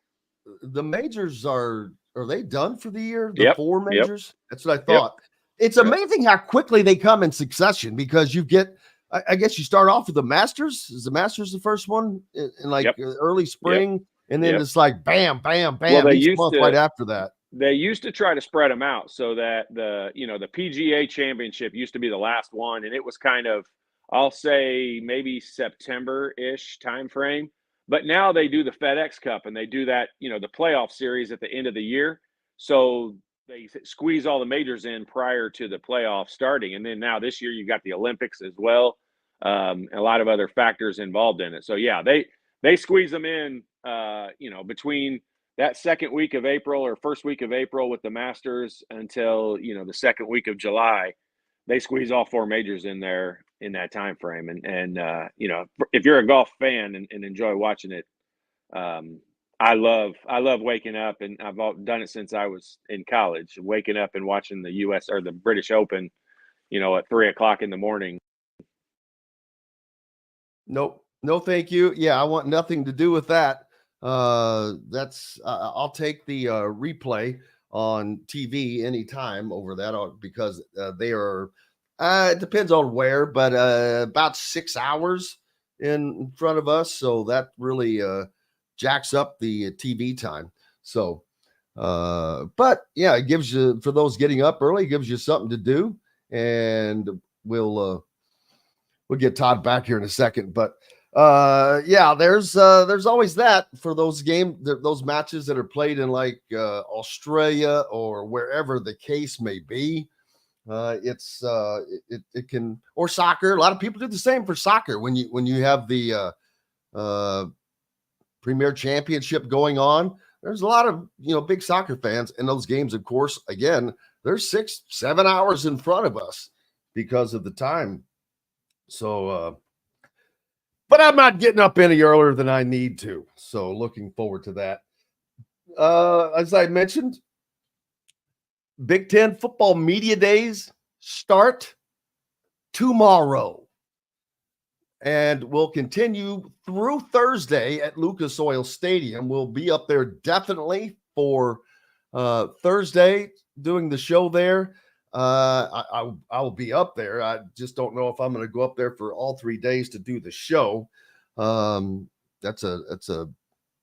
the majors are they done for the year? The 4 majors? Yep. That's what I thought. Yep. It's amazing how quickly they come in succession, because you get, I guess you start off with the Masters. Is the Masters the first one in early spring? Yep. And then it's like bam, bam, bam. Well, each month right after that.
They used to try to spread them out so that the PGA Championship used to be the last one, and it was kind of, I'll say maybe September-ish time frame. But now they do the FedEx Cup, and they do that, the playoff series at the end of the year. So they squeeze all the majors in prior to the playoff starting. And then now this year you got the Olympics as well. A lot of other factors involved in it. So yeah, they squeeze them in, between that second week of April or first week of April with the Masters until, the second week of July. They squeeze all 4 majors in there in that time frame. And if you're a golf fan and enjoy watching it, I love waking up, and I've done it since I was in college, waking up and watching the US or the British Open, at 3:00 in the morning.
Nope. No, thank you. Yeah. I want nothing to do with that. I'll take the replay on TV anytime over that, because they are, it depends on where, but about 6 hours in front of us. So that really jacks up the TV time. So, but yeah, it gives you, for those getting up early, it gives you something to do. And we'll get Todd back here in a second, but yeah, there's always that for those those matches that are played in like Australia or wherever the case may be. It can, or soccer. A lot of people do the same for soccer. When you have the Premier Championship going on, there's a lot of big soccer fans, and those games, of course, again, they're 6-7 hours in front of us because of the time. So, but I'm not getting up any earlier than I need to. So looking forward to that. As I mentioned, Big Ten football media days start tomorrow, and will continue through Thursday at Lucas Oil Stadium. We'll be up there definitely for Thursday doing the show there. I will be up there. I just don't know if I'm going to go up there for all 3 days to do the show. That's a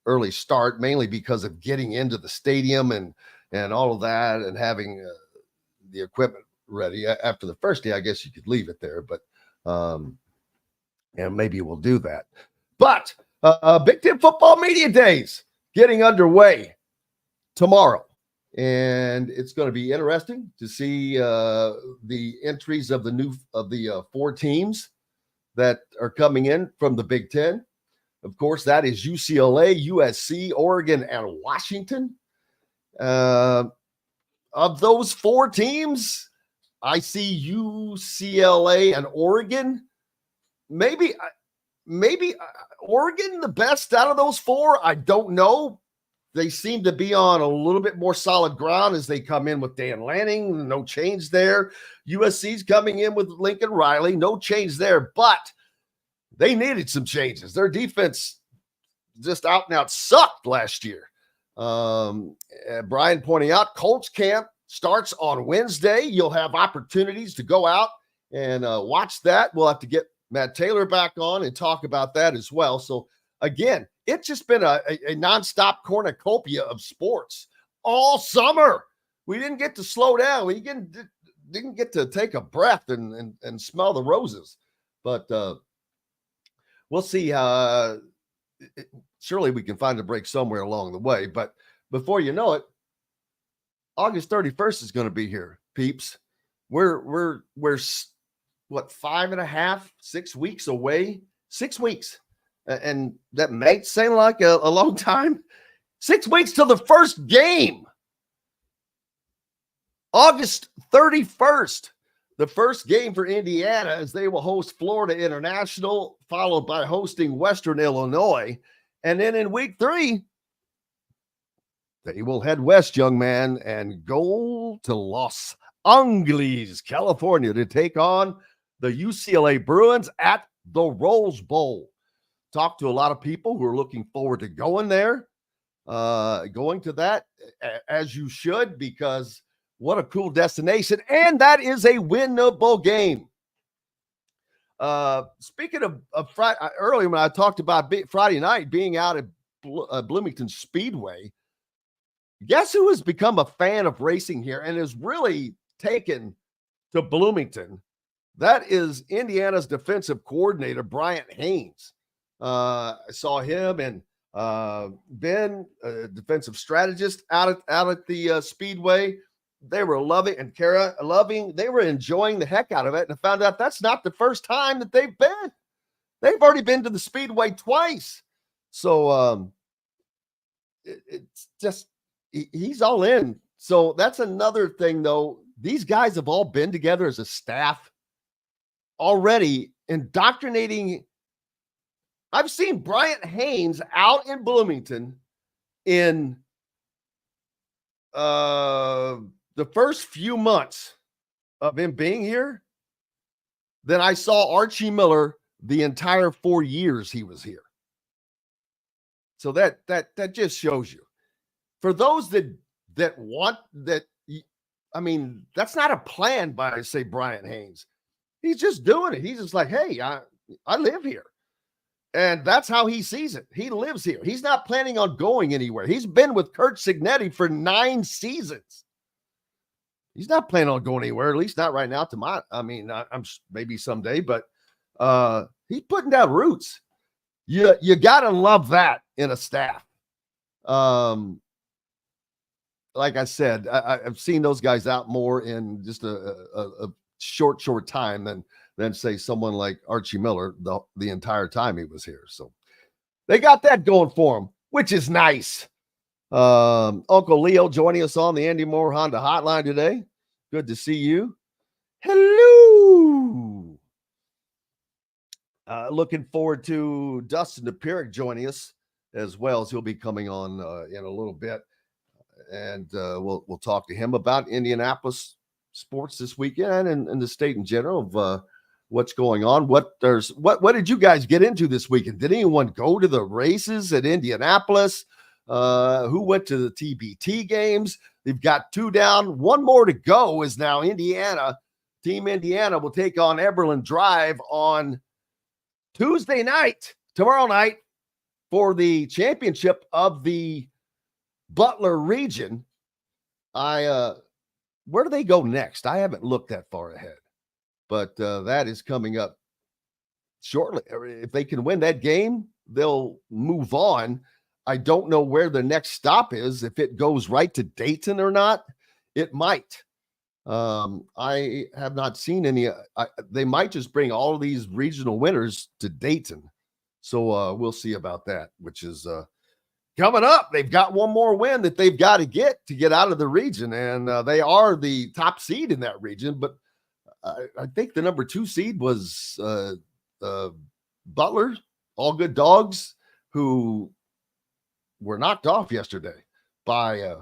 early start, mainly because of getting into the stadium and all of that, and having the equipment ready. After the first day, I guess you could leave it there, but and maybe we'll do that. But Big Ten football media days getting underway tomorrow. And it's going to be interesting to see the entries of the 4 teams that are coming in from the Big Ten. Of course, that is UCLA, USC, Oregon, and Washington. Of those 4 teams, I see UCLA and Oregon. Maybe Oregon the best out of those 4. I don't know. They seem to be on a little bit more solid ground as they come in with Dan Lanning. No change there. USC's coming in with Lincoln Riley. No change there, but they needed some changes. Their defense just out and out sucked last year. Brian pointing out, Colts camp starts on Wednesday. You'll have opportunities to go out and watch that. We'll have to get Matt Taylor back on and talk about that as well. So again, it's just been a nonstop cornucopia of sports all summer. We didn't get to slow down. We didn't get to take a breath and smell the roses. But we'll see. Surely we can find a break somewhere along the way. But before you know it, August 31st is going to be here, peeps. We're what, 5.5, 6 weeks away? 6 weeks. And that may seem like a long time. 6 weeks till the first game. August 31st, the first game for Indiana, as they will host Florida International, followed by hosting Western Illinois. And then in week 3, they will head west, young man, and go to Los Angeles, California, to take on the UCLA Bruins at the Rose Bowl. Talked to a lot of people who are looking forward to going there, going to that, as you should, because what a cool destination. And that is a winnable game. Speaking of Friday, earlier when I talked about Friday night being out at Bloomington Speedway, guess who has become a fan of racing here and is really taken to Bloomington? That is Indiana's defensive coordinator, Bryant Haynes. I saw him and Ben, defensive strategist, out at the Speedway. They were loving, and Kara loving. They were enjoying the heck out of it, and I found out that's not the first time that they've been. They've already been to the Speedway twice. So it's just he's all in. So that's another thing, though. These guys have all been together as a staff already, indoctrinating. I've seen Bryant Haynes out in Bloomington in the first few months of him being here. Then I saw Archie Miller the entire 4 years he was here. So that just shows you. For those that want that, I mean, that's not a plan by, say, Bryant Haynes. He's just doing it. He's just like, hey, I live here. And that's how he sees it. He lives here. He's not planning on going anywhere. He's been with Kurt Signetti for 9 seasons. He's not planning on going anywhere, at least not right now. I'm maybe someday, but he's putting down roots. You got to love that in a staff. Like I said, I've seen those guys out more in just a short time than say someone like Archie Miller the entire time he was here. So they got that going for him, which is nice. Uncle Leo joining us on the Andy Moore Honda Hotline today. Good to see you. Hello. Looking forward to Dustin Dopirak joining us as well, as he'll be coming on in a little bit. And we'll talk to him about Indianapolis sports this weekend and the state in general of what's going on. What did you guys get into this weekend? Did anyone go to the races at Indianapolis? Who went to the TBT games? They've got 2 down. 1 more to go is now Indiana. Team Indiana will take on Eberlin Drive on Tuesday night, tomorrow night, for the championship of the Butler region. Where do they go next? I haven't looked that far ahead, but that is coming up shortly. If they can win that game, they'll move on. I don't know where the next stop is. If it goes right to Dayton or not, it might. I have not seen any. They might just bring all of these regional winners to Dayton. So we'll see about that, which is coming up. They've got 1 more win that they've got to get out of the region, and they are the top seed in that region. But I think the number 2 seed was Butler, All Good Dogs, who were knocked off yesterday by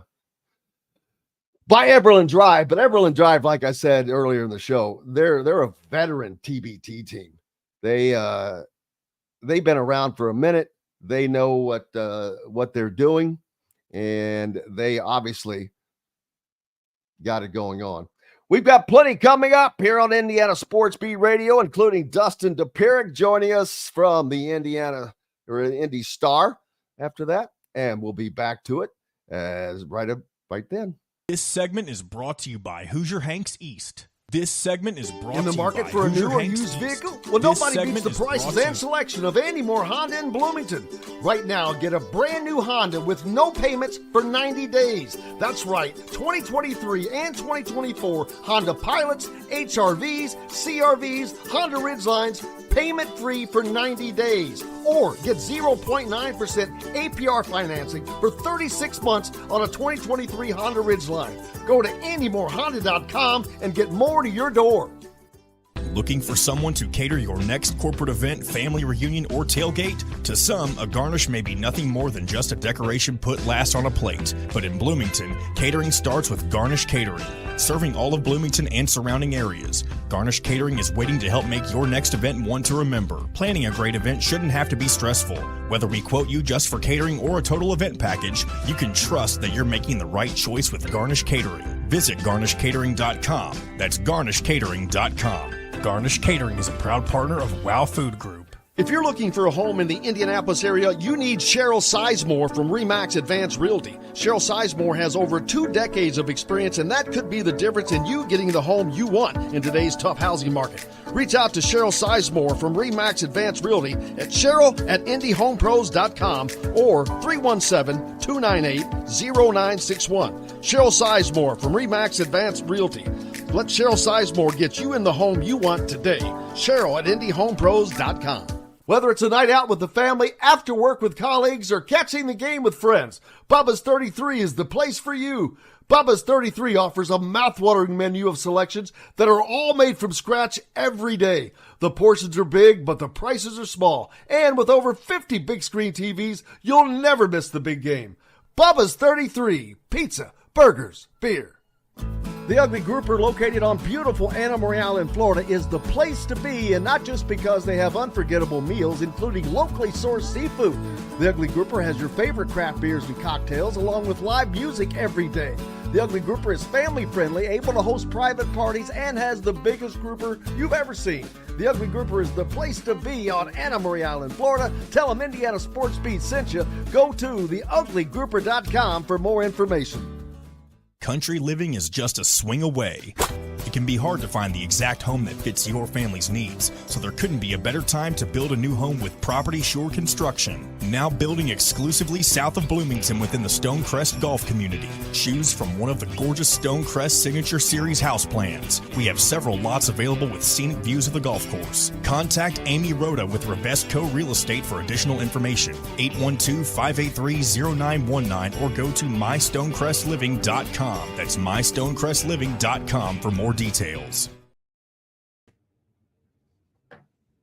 Eberlin Drive. But Eberlin Drive, like I said earlier in the show, they're a veteran TBT team. They've been around for a minute. They know what they're doing, and they obviously got it going on. We've got plenty coming up here on Indiana Sports Beat Radio, including Dustin Dopirak joining us from the Indy Star after that, and we'll be back to it as right then.
This segment is brought to you by Hoosier Hanks East. This segment is brought
in the
to you
market
by
for a
Hoosier
new or
Hanks
used
East.
vehicle? Well,
This
nobody beats
segment
the
is
prices
brought to
and selection of Andy Moore Honda in Bloomington. Right now, get a brand new Honda with no payments for 90 days. That's right, 2023 and 2024 Honda Pilots, HRVs, CRVs, Honda Ridgelines, payment-free for 90 days. Or get 0.9% APR financing for 36 months on a 2023 Honda Ridgeline. Go to AndyMooreHonda.com and get more to your door.
Looking for someone to cater your next corporate event, family reunion, or tailgate? To some, a garnish may be nothing more than just a decoration put last on a plate. But in Bloomington, catering starts with Garnish Catering. Serving all of Bloomington and surrounding areas, Garnish Catering is waiting to help make your next event one to remember. Planning a great event shouldn't have to be stressful. Whether we quote you just for catering or a total event package, you can trust that you're making the right choice with Garnish Catering. Visit garnishcatering.com. That's garnishcatering.com. Garnish Catering is a proud partner of WOW Food Group.
If you're looking for a home in the Indianapolis area, you need Cheryl Sizemore from RE/MAX Advanced Realty. Cheryl Sizemore has over 2 decades of experience, and that could be the difference in you getting the home you want in today's tough housing market. Reach out to Cheryl Sizemore from RE/MAX Advanced Realty at cheryl@indyhomepros.com or 317-298-0961. Cheryl Sizemore from RE/MAX Advanced Realty. Let Cheryl Sizemore get you in the home you want today. Cheryl at indyhomepros.com. Whether it's a night out with the family, after work with colleagues, or catching the game with friends, Bubba's 33 is the place for you. Bubba's 33 offers a mouthwatering menu of selections that are all made from scratch every day. The portions are big, but the prices are small. And with over 50 big screen TVs, you'll never miss the big game. Bubba's 33, pizza, burgers, beer. The Ugly Grouper, located on beautiful Anna Marie Island, Florida, is the place to be, and not just because they have unforgettable meals, including locally sourced seafood. The Ugly Grouper has your favorite craft beers and cocktails, along with live music every day. The Ugly Grouper is family-friendly, able to host private parties, and has the biggest grouper you've ever seen. The Ugly Grouper is the place to be on Anna Marie Island, Florida. Tell them Indiana Sports Beat sent you. Go to theuglygrouper.com for more information.
Country living is just a swing away. It can be hard to find the exact home that fits your family's needs, so there couldn't be a better time to build a new home with Property Shore Construction. Now building exclusively south of Bloomington within the Stonecrest Golf community. Choose from one of the gorgeous Stonecrest Signature Series house plans. We have several lots available with scenic views of the golf course. Contact Amy Rhoda with Revesco Real Estate for additional information. 812-583-0919 or go to mystonecrestliving.com. That's mystonecrestliving.com for more details.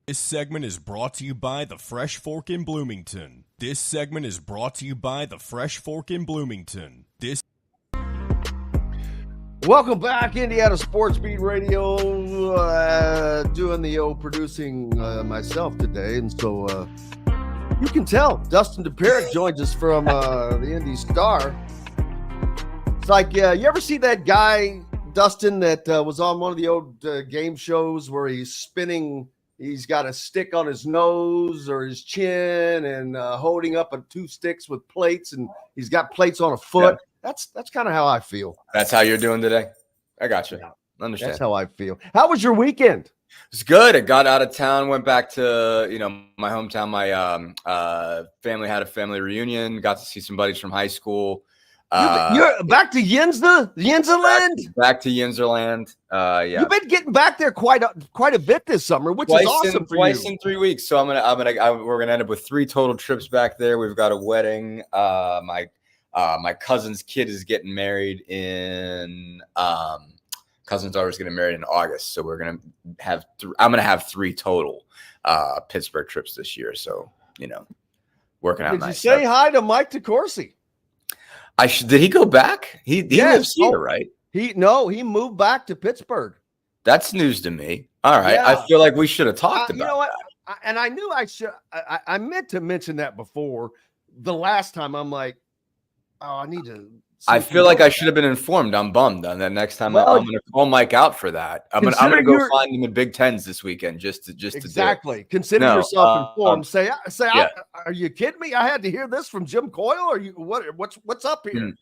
This segment is brought to you by the Fresh Fork in Bloomington. This segment is brought to you by the Fresh Fork in Bloomington.
Welcome back, Indiana Sports Beat Radio. Doing the producing myself today, and so you can tell Dustin Dopirak joins us from the Indy Star. It's like, you ever see that guy, Dustin, that was on one of the old game shows where he's spinning? He's got a stick on his nose or his chin and holding up 2 sticks with plates, and he's got plates on a foot. Yeah. That's kind of how I feel.
That's how you're doing today? I got you. Understand.
That's how I feel. How was your weekend?
It's good. I got out of town, went back to, my hometown. My family had a family reunion, got to see some buddies from high school.
You're back to Yinzerland?
Back to Yinzerland. Yeah.
You've been getting back there quite a bit this summer, which is awesome for you.
Twice in 3 weeks. So we're gonna end up with 3 total trips back there. We've got a wedding. My cousin's kid is getting married in cousin's daughter's getting married in August. So we're gonna have I'm gonna have 3 total Pittsburgh trips this year. So working out.
Did you say hi to Mike DeCourcy?
Did he go back? He lives here, right?
He moved back to Pittsburgh.
That's news to me. All right. Yeah. I feel like we should have talked about
you know what? And I knew I should. I meant to mention that before. The last time I'm like, I need to.
I feel like I should have been informed. I'm bummed. And then next time I'm going to call Mike out for that. I'm going to go find him in Big Tens this weekend just to
exactly. Consider yourself informed. Say, are you kidding me? I had to hear this from Jim Coyle. Or what's up here?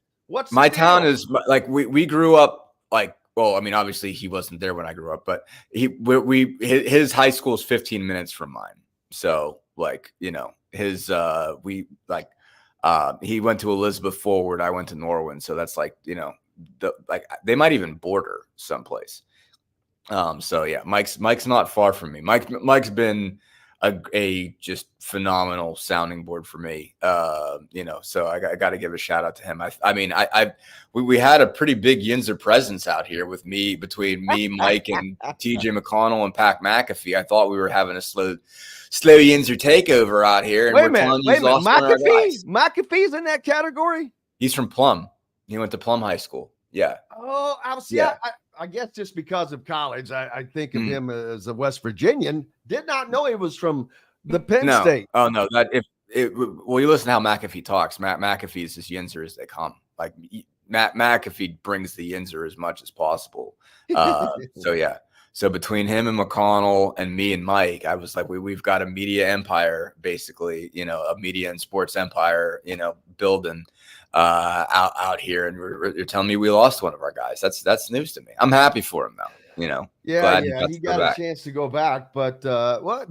My town is like we grew up like well, I mean, obviously he wasn't there when I grew up, but his high school is 15 minutes from mine. So like, you know, his he went to Elizabeth Forward. I went to Norwin. So that's like, you know, they might even border someplace. So yeah, Mike's not far from me. Mike's been a just phenomenal sounding board for me. You know, so I got to give a shout out to him. We had a pretty big Yinzer presence out here between me, Mike, and TJ McConnell and Pat McAfee. I thought we were having a slow Yinzer takeover out here. And
wait a minute. McAfee's in that category?
He's from Plum. He went to Plum High School. Yeah.
Oh, I guess just because of college, I think of him as a West Virginian. Did not know he was from the Penn State.
Oh no, well, you listen to how McAfee talks. McAfee is as Yinzer as they come. Like McAfee brings the Yinzer as much as possible. So yeah. So between him and McConnell and me and Mike, I was like, we've got a media empire, basically, you know, a media and sports empire, you know, building out here. And you're telling me we lost one of our guys. That's news to me. I'm happy for him though, you know.
Yeah, he got a chance to go back, but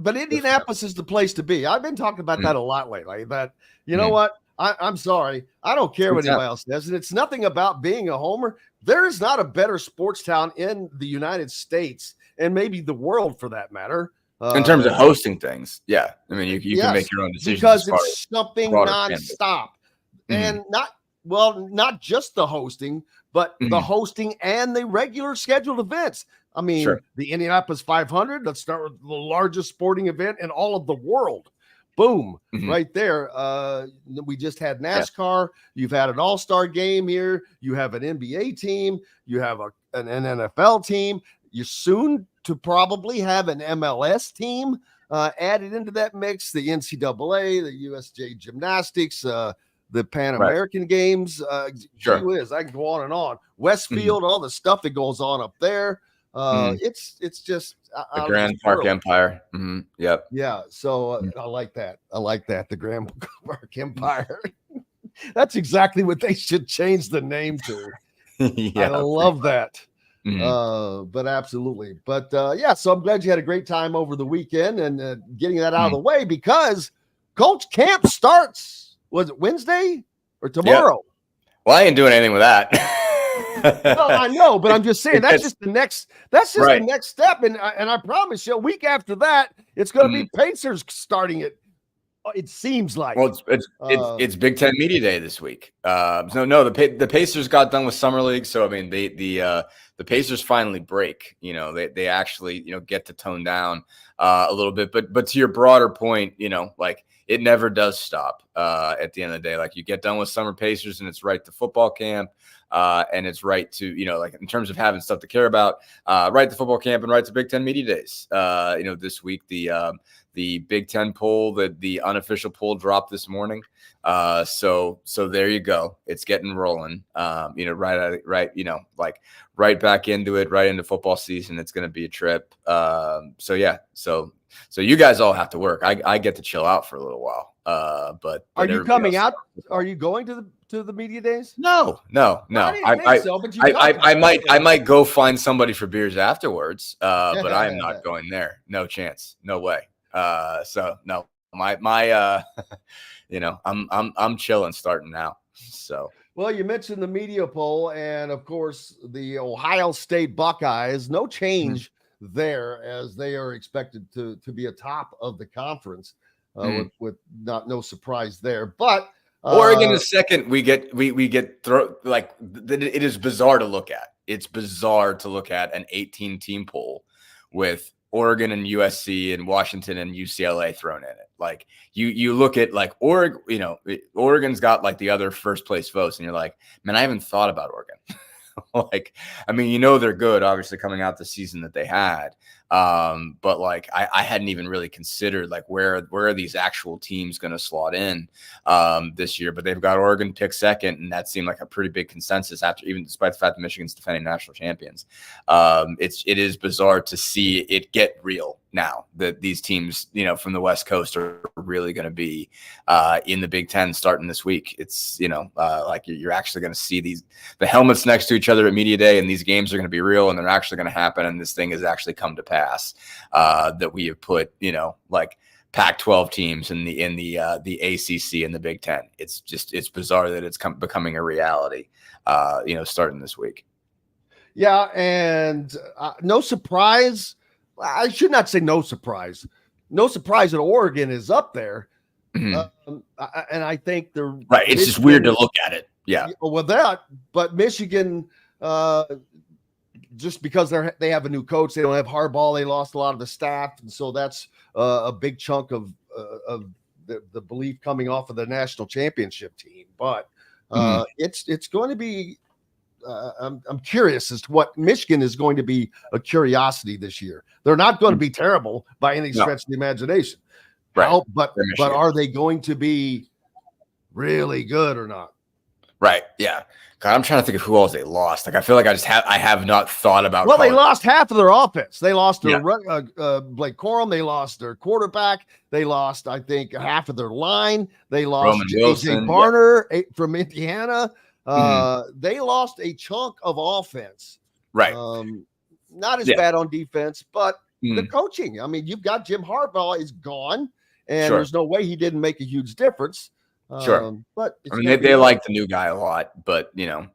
Indianapolis is the place to be. I've been talking about that a lot lately. But you know what? I'm sorry. I don't care what anybody else says. And it's nothing about being a homer. There is not a better sports town in the United States and maybe the world for that matter.
In terms of hosting things. Yeah. I mean, you can make your own decisions.
Because it's something nonstop. And not just the hosting, but the hosting and the regular scheduled events. I mean, the Indianapolis 500, let's start with the largest sporting event in all of the world. Boom, right there. We just had NASCAR. You've had an all-star game here. You have an NBA team. You have an NFL team. You're soon to probably have an MLS team added into that mix. The NCAA, the USJ Gymnastics, the Pan American Games. I can go on and on. Westfield, all the stuff that goes on up there. It's just
the Grand Park Empire. Yep.
Yeah. So I like that. The Grand Park Empire. That's exactly what they should change the name to. I love that. But absolutely. But so I'm glad you had a great time over the weekend and getting that out of the way, because Coach camp starts, was it Wednesday or tomorrow?
Yep. Well, I ain't doing anything with that.
No, I know, but I'm just saying that's just the next. That's just the next step, and I promise you, a week after that, it's going to be Pacers starting it. It seems like.
Well, it's Big Ten Media Day this week. The Pacers got done with summer league, so I mean the Pacers finally break. You know, they actually get to tone down a little bit. But to your broader point, like it never does stop. At the end of the day, like you get done with summer Pacers, and it's right to football camp. And it's right to, like in terms of having stuff to care about, right to football camp and right to Big Ten Media Days. This week, the Big Ten poll, the unofficial poll dropped this morning. So there you go. It's getting rolling. Right back into it, right into football season. It's going to be a trip. So you guys all have to work. I get to chill out for a little while. But
are you coming out? Are you going to the media days?
No. I might go find somebody for beers afterwards. But I am not going there. No chance. No way. So no, I'm chilling starting now. So.
Well, you mentioned the media poll, and of course the Ohio State Buckeyes, no change there, as they are expected to be atop of the conference. With no surprise there, but
Oregon is second. We get it is bizarre to look at. It's bizarre to look at an 18-team poll with Oregon and USC and Washington and UCLA thrown in it. Like you look at like Oregon, Oregon's got like the other first place votes, and you're like, man, I haven't thought about Oregon. Like, I mean, they're good, obviously, coming out the season that they had. But like, I hadn't even really considered like where are these actual teams going to slot in this year. But they've got Oregon pick second, and that seemed like a pretty big consensus despite the fact that Michigan's defending national champions. It is bizarre to see it get real now that these teams, from the West Coast are really going to be in the Big Ten starting this week. It's, like you're actually going to see the helmets next to each other at media day, and these games are going to be real and they're actually going to happen. And this thing has actually come to pass that we have put, like Pac-12 teams in the ACC and the Big Ten. It's bizarre that it's becoming a reality, starting this week.
Yeah. And no surprise. I should not say no surprise. No surprise that Oregon is up there. Mm-hmm. And I think they're
right. It's just weird to look at it. Yeah.
With that, but Michigan, just because they have a new coach, they don't have Harbaugh. They lost a lot of the staff, and so that's a big chunk of the belief coming off of the national championship team. But it's going to be. I'm curious as to what Michigan is going to be a curiosity this year. They're not going to be terrible by any stretch of the imagination.
Right.
But are they going to be really good or not?
Right. Yeah. God, I'm trying to think of who else they lost. Like, I feel like I have not thought about.
Well, they lost half of their offense. They lost their Blake Corum. They lost their quarterback. They lost, I think, half of their line. They lost AJ Barner from Indiana. They lost a chunk of offense.
Right.
Not as bad on defense, but the coaching. I mean, you've got Jim Harbaugh is gone, and there's no way he didn't make a huge difference.
Sure.
But
I mean, they like the new guy a lot, but man,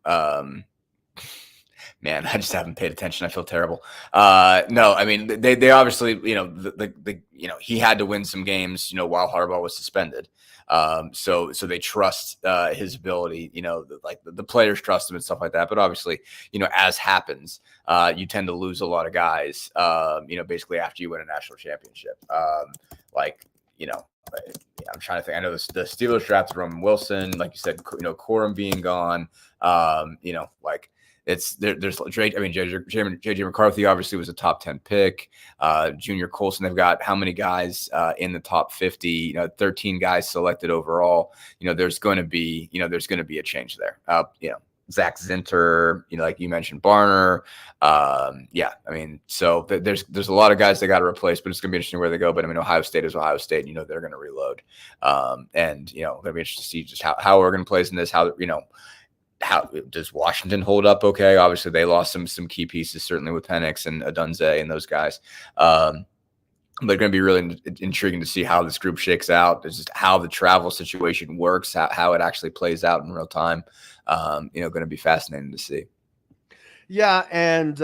I just haven't paid attention. I feel terrible. No, I mean, they obviously, he had to win some games, while Harbaugh was suspended. So they trust his ability, like the players trust him and stuff like that. But obviously, as happens, you tend to lose a lot of guys, basically after you win a national championship. I'm trying to think. I know the Steelers drafted Roman Wilson, like you said, Corum being gone. There's Drake. I mean, JJ McCarthy obviously was a top 10 pick. Junior Colson, they've got how many guys in the top 50? 13 guys selected overall. There's going to be a change there. Zach Zinter, like you mentioned, Barner. I mean, so there's a lot of guys they got to replace, but it's going to be interesting where they go. But I mean, Ohio State is Ohio State. They're going to reload. Going to be interesting to see just how Oregon plays in this. How does Washington hold up? Okay, obviously they lost some key pieces, certainly with Penix and Adunze and those guys. But going to be really intriguing to see how this group shakes out. It's just how the travel situation works, how it actually plays out in real time. Going to be fascinating to see.
Yeah, and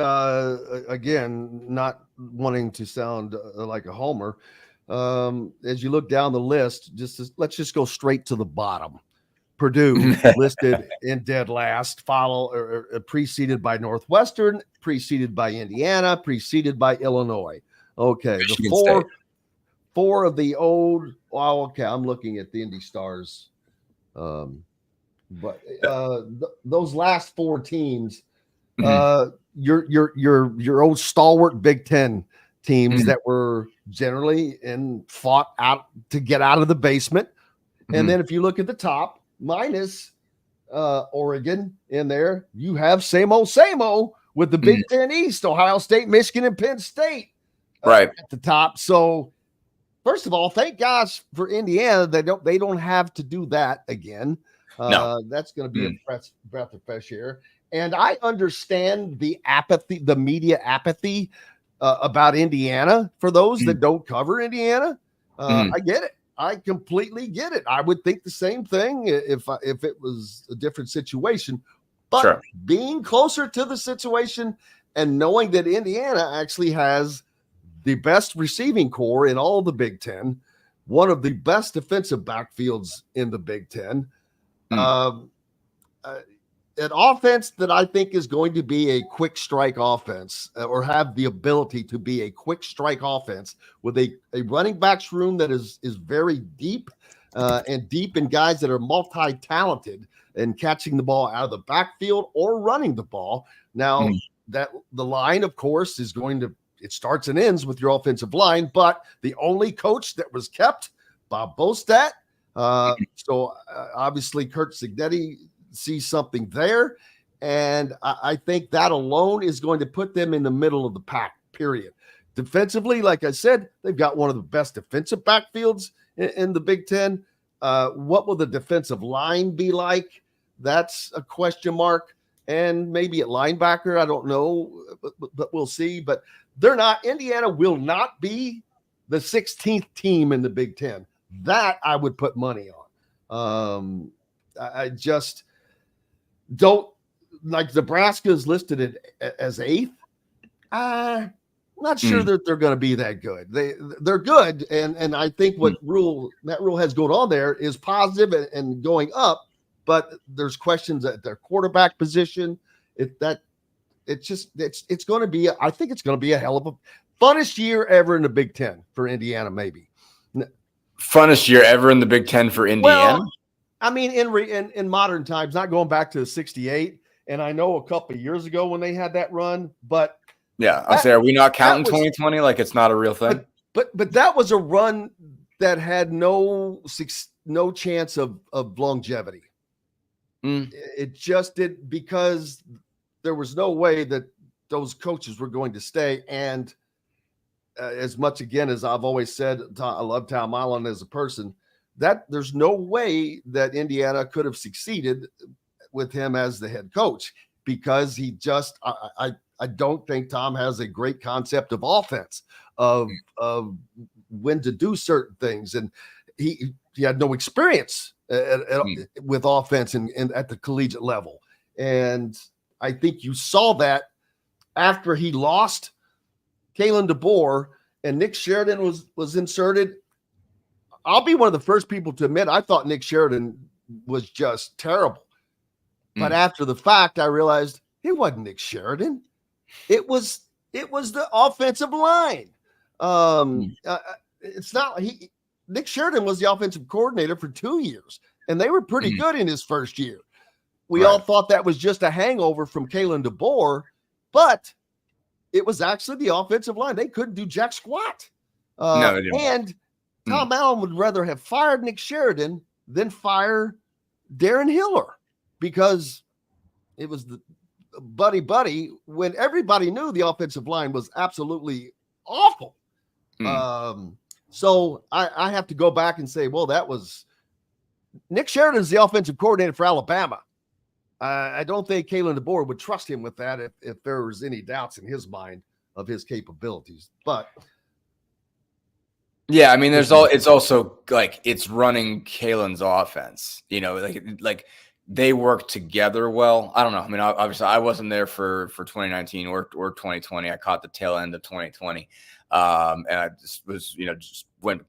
again, not wanting to sound like a homer, as you look down the list, let's just go straight to the bottom. Purdue listed in dead last, preceded by Northwestern, preceded by Indiana, preceded by Illinois. Okay, the four of the old. Well, okay, I'm looking at the Indy Stars, but those last four teams, your old stalwart Big Ten teams that were generally fought out to get out of the basement, and then if you look at the top, minus Oregon in there, you have same old with the Big Ten East, Ohio State, Michigan, and Penn State.
Right
at the top. So first of all, thank gosh for Indiana. They don't have to do that again.
No.
That's going to be a breath of fresh air. And I understand the apathy, the media apathy about Indiana for those that don't cover Indiana. I get it. I completely get it. I would think the same thing if it was a different situation. But being closer to the situation and knowing that Indiana actually has the best receiving core in all the Big Ten, one of the best defensive backfields in the Big Ten, an offense that I think is going to be a quick strike offense or have the ability to be a quick strike offense with a running backs room that is very deep and deep in guys that are multi-talented and catching the ball out of the backfield or running the ball. Now that the line, of course, is going to, it starts and ends with your offensive line, but the only coach that was kept, Bob Bostat. So obviously Kurt Cignetti sees something there. And I think that alone is going to put them in the middle of the pack, period. Defensively, like I said, they've got one of the best defensive backfields in the Big Ten. What will the defensive line be like? That's a question mark. And maybe at linebacker, I don't know, but we'll see. But Indiana will not be the 16th team in the Big Ten. That I would put money on. I just don't like Nebraska is listed as 8th. I'm not sure that they're going to be that good. They're good, and I think what Matt Rule has going on there is positive and going up. But there's questions at their quarterback position. It's going to be. I think it's going to be a hell of a funnest year ever in the Big Ten for Indiana. Maybe
funnest year ever in the Big Ten for Indiana.
Well, I mean, in modern times, not going back to '68. And I know a couple of years ago when they had that run, but
yeah, I say, are we not counting 2020 like it's not a real thing?
But that was a run that had no chance of longevity. It just did, because there was no way that those coaches were going to stay. And as much, again, as I've always said, I love Tom Allen as a person, that there's no way that Indiana could have succeeded with him as the head coach, because he just, I don't think Tom has a great concept of offense, of when to do certain things. And he had no experience with offense and at the collegiate level. And I think you saw that after he lost Kalen DeBoer and Nick Sheridan was inserted. I'll be one of the first people to admit I thought Nick Sheridan was just terrible. But after the fact, I realized it wasn't Nick Sheridan. It was the offensive line. It's not Nick Sheridan was the offensive coordinator for 2 years, and they were pretty good in his first year. We all thought that was just a hangover from Kalen DeBoer, but it was actually the offensive line. They couldn't do jack squat.
No, they didn't.
And Tom Allen would rather have fired Nick Sheridan than fire Darren Hiller, because it was the buddy when everybody knew the offensive line was absolutely awful. So I have to go back and say, well, that was Nick Sheridan's the offensive coordinator for Alabama. I don't think Kalen DeBoer would trust him with that if there was any doubts in his mind of his capabilities. But
yeah, I mean, it's also like it's running Kalen's offense, like they work together well. I don't know. I mean, obviously I wasn't there for 2019 or 2020. I caught the tail end of 2020. And I just was,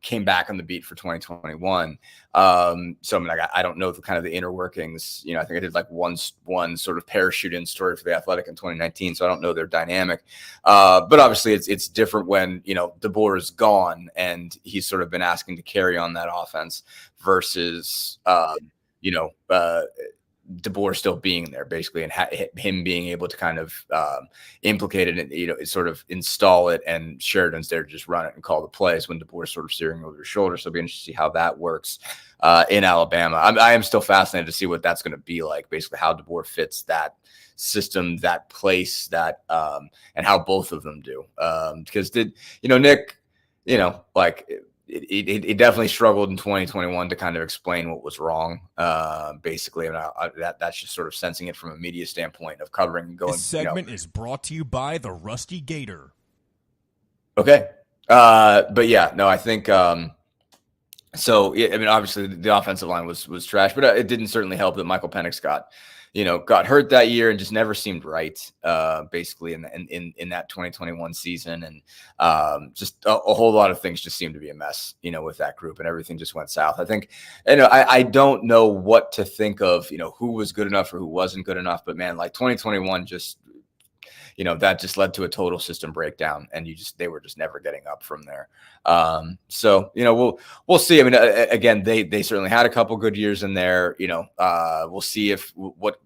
came back on the beat for 2021. So I mean, like, I don't know the kind of the inner workings. I think I did like one sort of parachute in story for The Athletic in 2019. So I don't know their dynamic. But obviously it's different when, DeBoer is gone and he's sort of been asking to carry on that offense versus, DeBoer still being there basically, and him being able to kind of implicate it and, sort of install it, and Sheridan's there to just run it and call the plays when DeBoer's sort of steering over his shoulder. So it'll be interesting to see how that works in Alabama. I am still fascinated to see what that's going to be like, basically how DeBoer fits that system, that place, that and how both of them do. Because Nick, It definitely struggled in 2021 to kind of explain what was wrong. Basically, and that's just sort of sensing it from a media standpoint of covering and going.
This segment is brought to you by the Rusty Gator.
Okay, but yeah, no, I think so. Yeah, I mean, obviously the offensive line was trash, but it didn't certainly help that Michael Penix got hurt that year and just never seemed right, basically in that 2021 season. And just a whole lot of things just seemed to be a mess, with that group, and everything just went south. I think, I don't know what to think of, who was good enough or who wasn't good enough, but man, like 2021 just, that just led to a total system breakdown, and they were just never getting up from there. So, we'll see. I mean, again, they certainly had a couple good years in there. We'll see what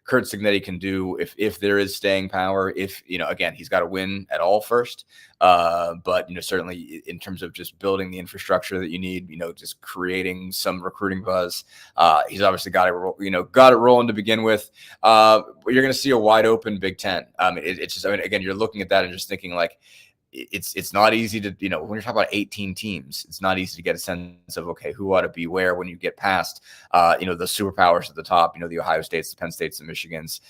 Kurt Cignetti can do if there is staying power. If, again, he's got to win at all first. But, certainly in terms of just building the infrastructure that you need, just creating some recruiting buzz. He's obviously got it rolling to begin with. You're going to see a wide open Big Ten. It's just, again, you're looking at that and just thinking like, it's not easy to, when you're talking about 18 teams, it's not easy to get a sense of, okay, who ought to be where when you get past, the superpowers at the top, the Ohio States, the Penn States, the Michigans,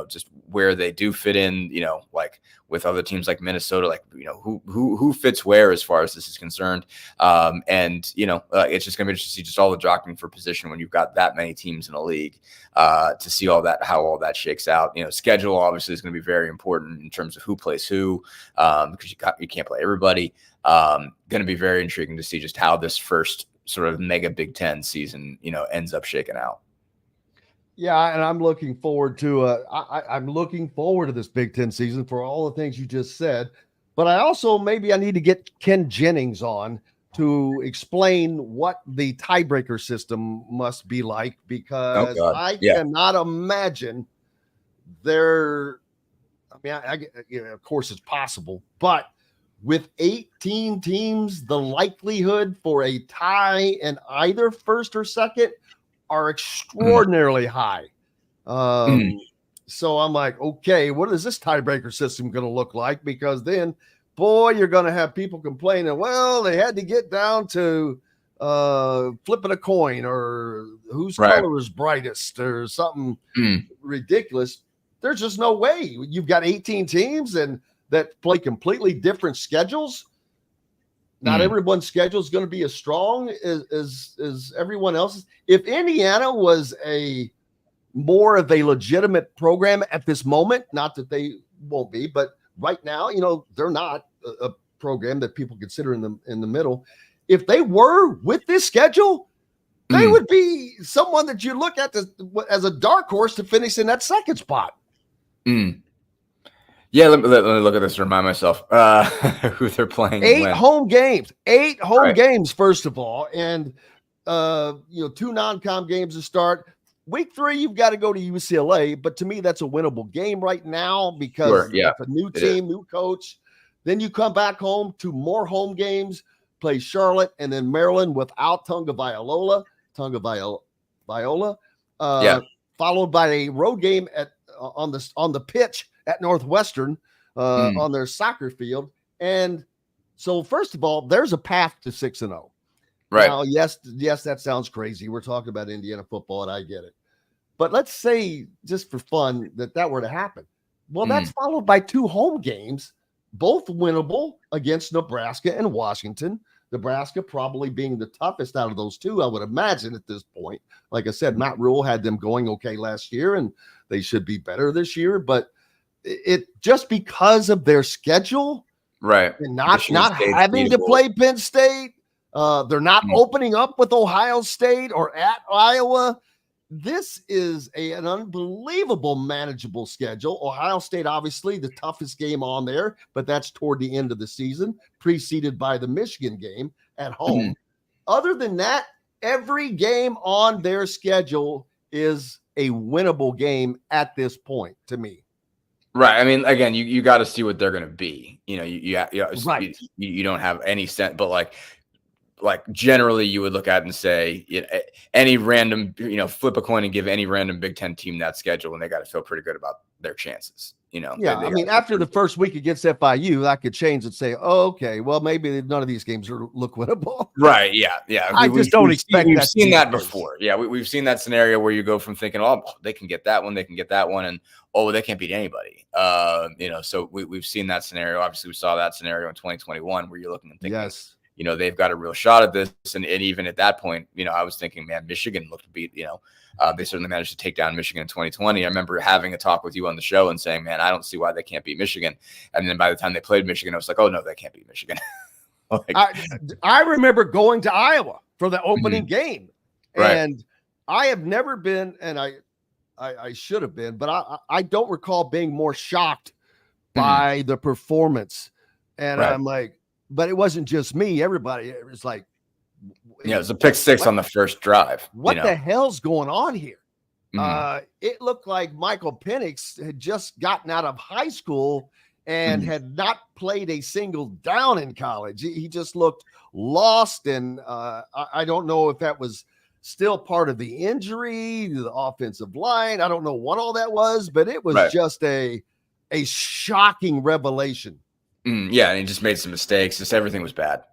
just where they do fit in, like with other teams like Minnesota, like, who fits where as far as this is concerned. It's just going to be interesting to see just all the jockeying for position when you've got that many teams in a league, to see how all that shakes out. Schedule obviously is going to be very important in terms of who plays who, because you can't play everybody. Going to be very intriguing to see just how this first sort of mega Big Ten season, ends up shaking out.
Yeah, and I'm looking forward to I'm looking forward to this Big Ten season for all the things you just said. But I also I need to get Ken Jennings on to explain what the tiebreaker system must be like, because I cannot imagine of course it's possible, but with 18 teams, the likelihood for a tie in either first or second are extraordinarily high. So I'm like, okay, what is this tiebreaker system going to look like? Because then, boy, you're going to have people complaining, well, they had to get down to flipping a coin or whose color is brightest or something ridiculous. There's just no way. You've got 18 teams and that play completely different schedules. Not everyone's schedule is going to be as strong as everyone else's. If Indiana was more of a legitimate program at this moment, not that they won't be, but right now, they're not a program that people consider in the middle. If they were with this schedule, they would be someone that you look at as a dark horse to finish in that second spot.
Yeah, let me look at this and remind myself who they're playing.
8 home games, games, first of all. And, 2 non-com games to start. Week 3, you've got to go to UCLA. But to me, that's a winnable game right now because it's a new team, new coach. Then you come back home to more home games, play Charlotte and then Maryland without Tagovailoa, followed by a road game on the pitch at Northwestern on their soccer field. And so, first of all, there's a path to 6-0.
Right.
Now, yes, that sounds crazy. We're talking about Indiana football, and I get it. But let's say, just for fun, that were to happen. Well, that's followed by 2 home games, both winnable against Nebraska and Washington. Nebraska probably being the toughest out of those 2, I would imagine at this point. Like I said, Matt Rule had them going okay last year, and they should be better this year. But it just because of their schedule,
right,
and not having to play Penn State, they're not opening up with Ohio State or at Iowa. This is an unbelievable manageable schedule. Ohio State, obviously, the toughest game on there, but that's toward the end of the season, preceded by the Michigan game at home. Other than that, every game on their schedule is a winnable game at this point to me.
Right. I mean, again, you got to see what they're going to be. You don't have any sense, but like generally you would look at it and say, any random, flip a coin and give any random Big Ten team that schedule, and they got to feel pretty good about their chances.
Yeah. I mean, after the first week against FIU, I could change and say, oh, okay, well, maybe none of these games look winnable.
Right. Yeah. Yeah.
I just don't expect
we've seen that before. Yeah. We've seen that scenario where you go from thinking, oh, they can get that one, and oh, they can't beat anybody. So we've seen that scenario. Obviously, we saw that scenario in 2021 where you're looking and thinking,
yes,
they've got a real shot at this. And even at that point, I was thinking, man, Michigan looked to beat, they certainly managed to take down Michigan in 2020. I remember having a talk with you on the show and saying, man, I don't see why they can't beat Michigan. And then by the time they played Michigan, I was like, oh, no, they can't beat Michigan.
I remember going to Iowa for the opening game.
Right.
And I have never been, and I should have been, but I don't recall being more shocked by the performance. And I'm like, but it wasn't just me. Everybody, it was like,
it was a pick 6 on the first drive.
What the hell's going on here? It looked like Michael Penix had just gotten out of high school and had not played a single down in college. He just looked lost. And I don't know if that was still part of the injury, the offensive line. I don't know what all that was, but it was just a shocking revelation
Yeah, and he just made some mistakes. Just everything was bad.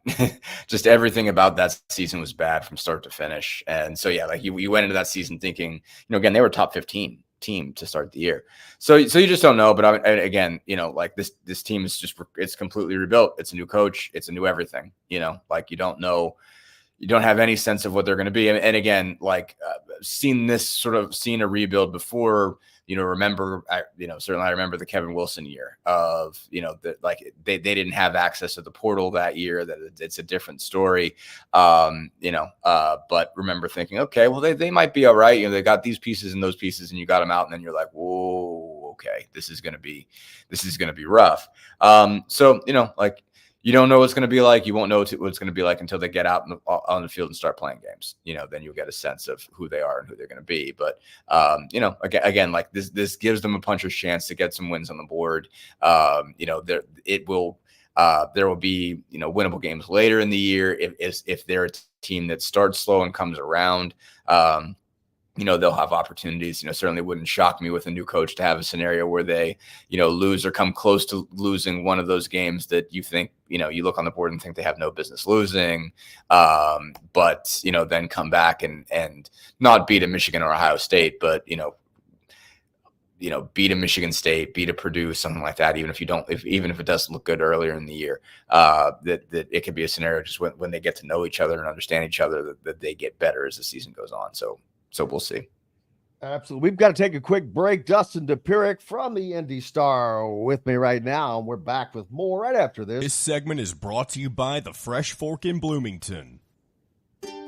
Just everything about that season was bad from start to finish. And so, yeah, like you went into that season thinking, again, they were top 15 team to start the year. So you just don't know. But again, like this team is it's completely rebuilt. It's a new coach. It's a new everything. Like you don't know. You don't have any sense of what they're going to be. And again, like seen a rebuild before. Remember, certainly I remember the Kevin Wilson year of, that like they didn't have access to the portal that year, that it's a different story. But remember thinking, okay, well, they might be all right. They got these pieces and those pieces and you got them out. And then you're like, whoa, okay, this is going to be rough. Like, you don't know what it's going to be like. You won't know what it's going to be like until they get out on the field and start playing games. Then you'll get a sense of who they are and who they're going to be. But, again, like this gives them a puncher's chance to get some wins on the board. There will be, winnable games later in the year if they're a team that starts slow and comes around. They'll have opportunities. Certainly wouldn't shock me with a new coach to have a scenario where they, lose or come close to losing one of those games that you think, you look on the board and think they have no business losing. But then come back and not beat a Michigan or Ohio State, but, beat a Michigan State, beat a Purdue, something like that. Even if it doesn't look good earlier in the year, that it could be a scenario just when they get to know each other and understand each other that they get better as the season goes on. So we'll see.
Absolutely. We've got to take a quick break. Dustin Dopirak from the Indy Star with me right now. We're back with more right after this.
This segment is brought to you by the Fresh Fork in Bloomington.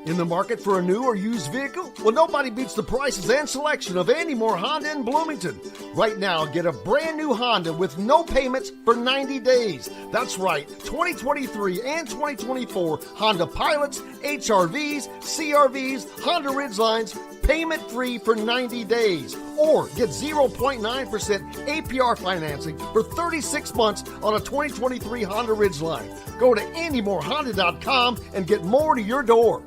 In the market for a new or used vehicle? Well, nobody beats the prices and selection of Andy Moore Honda in Bloomington. Right now, get a brand new Honda with no payments for 90 days. That's right, 2023 and 2024 Honda Pilots, HRVs, CRVs, Honda Ridgelines, payment-free for 90 days. Or get 0.9% APR financing for 36 months on a 2023 Honda Ridgeline. Go to AndyMooreHonda.com and get more to your door.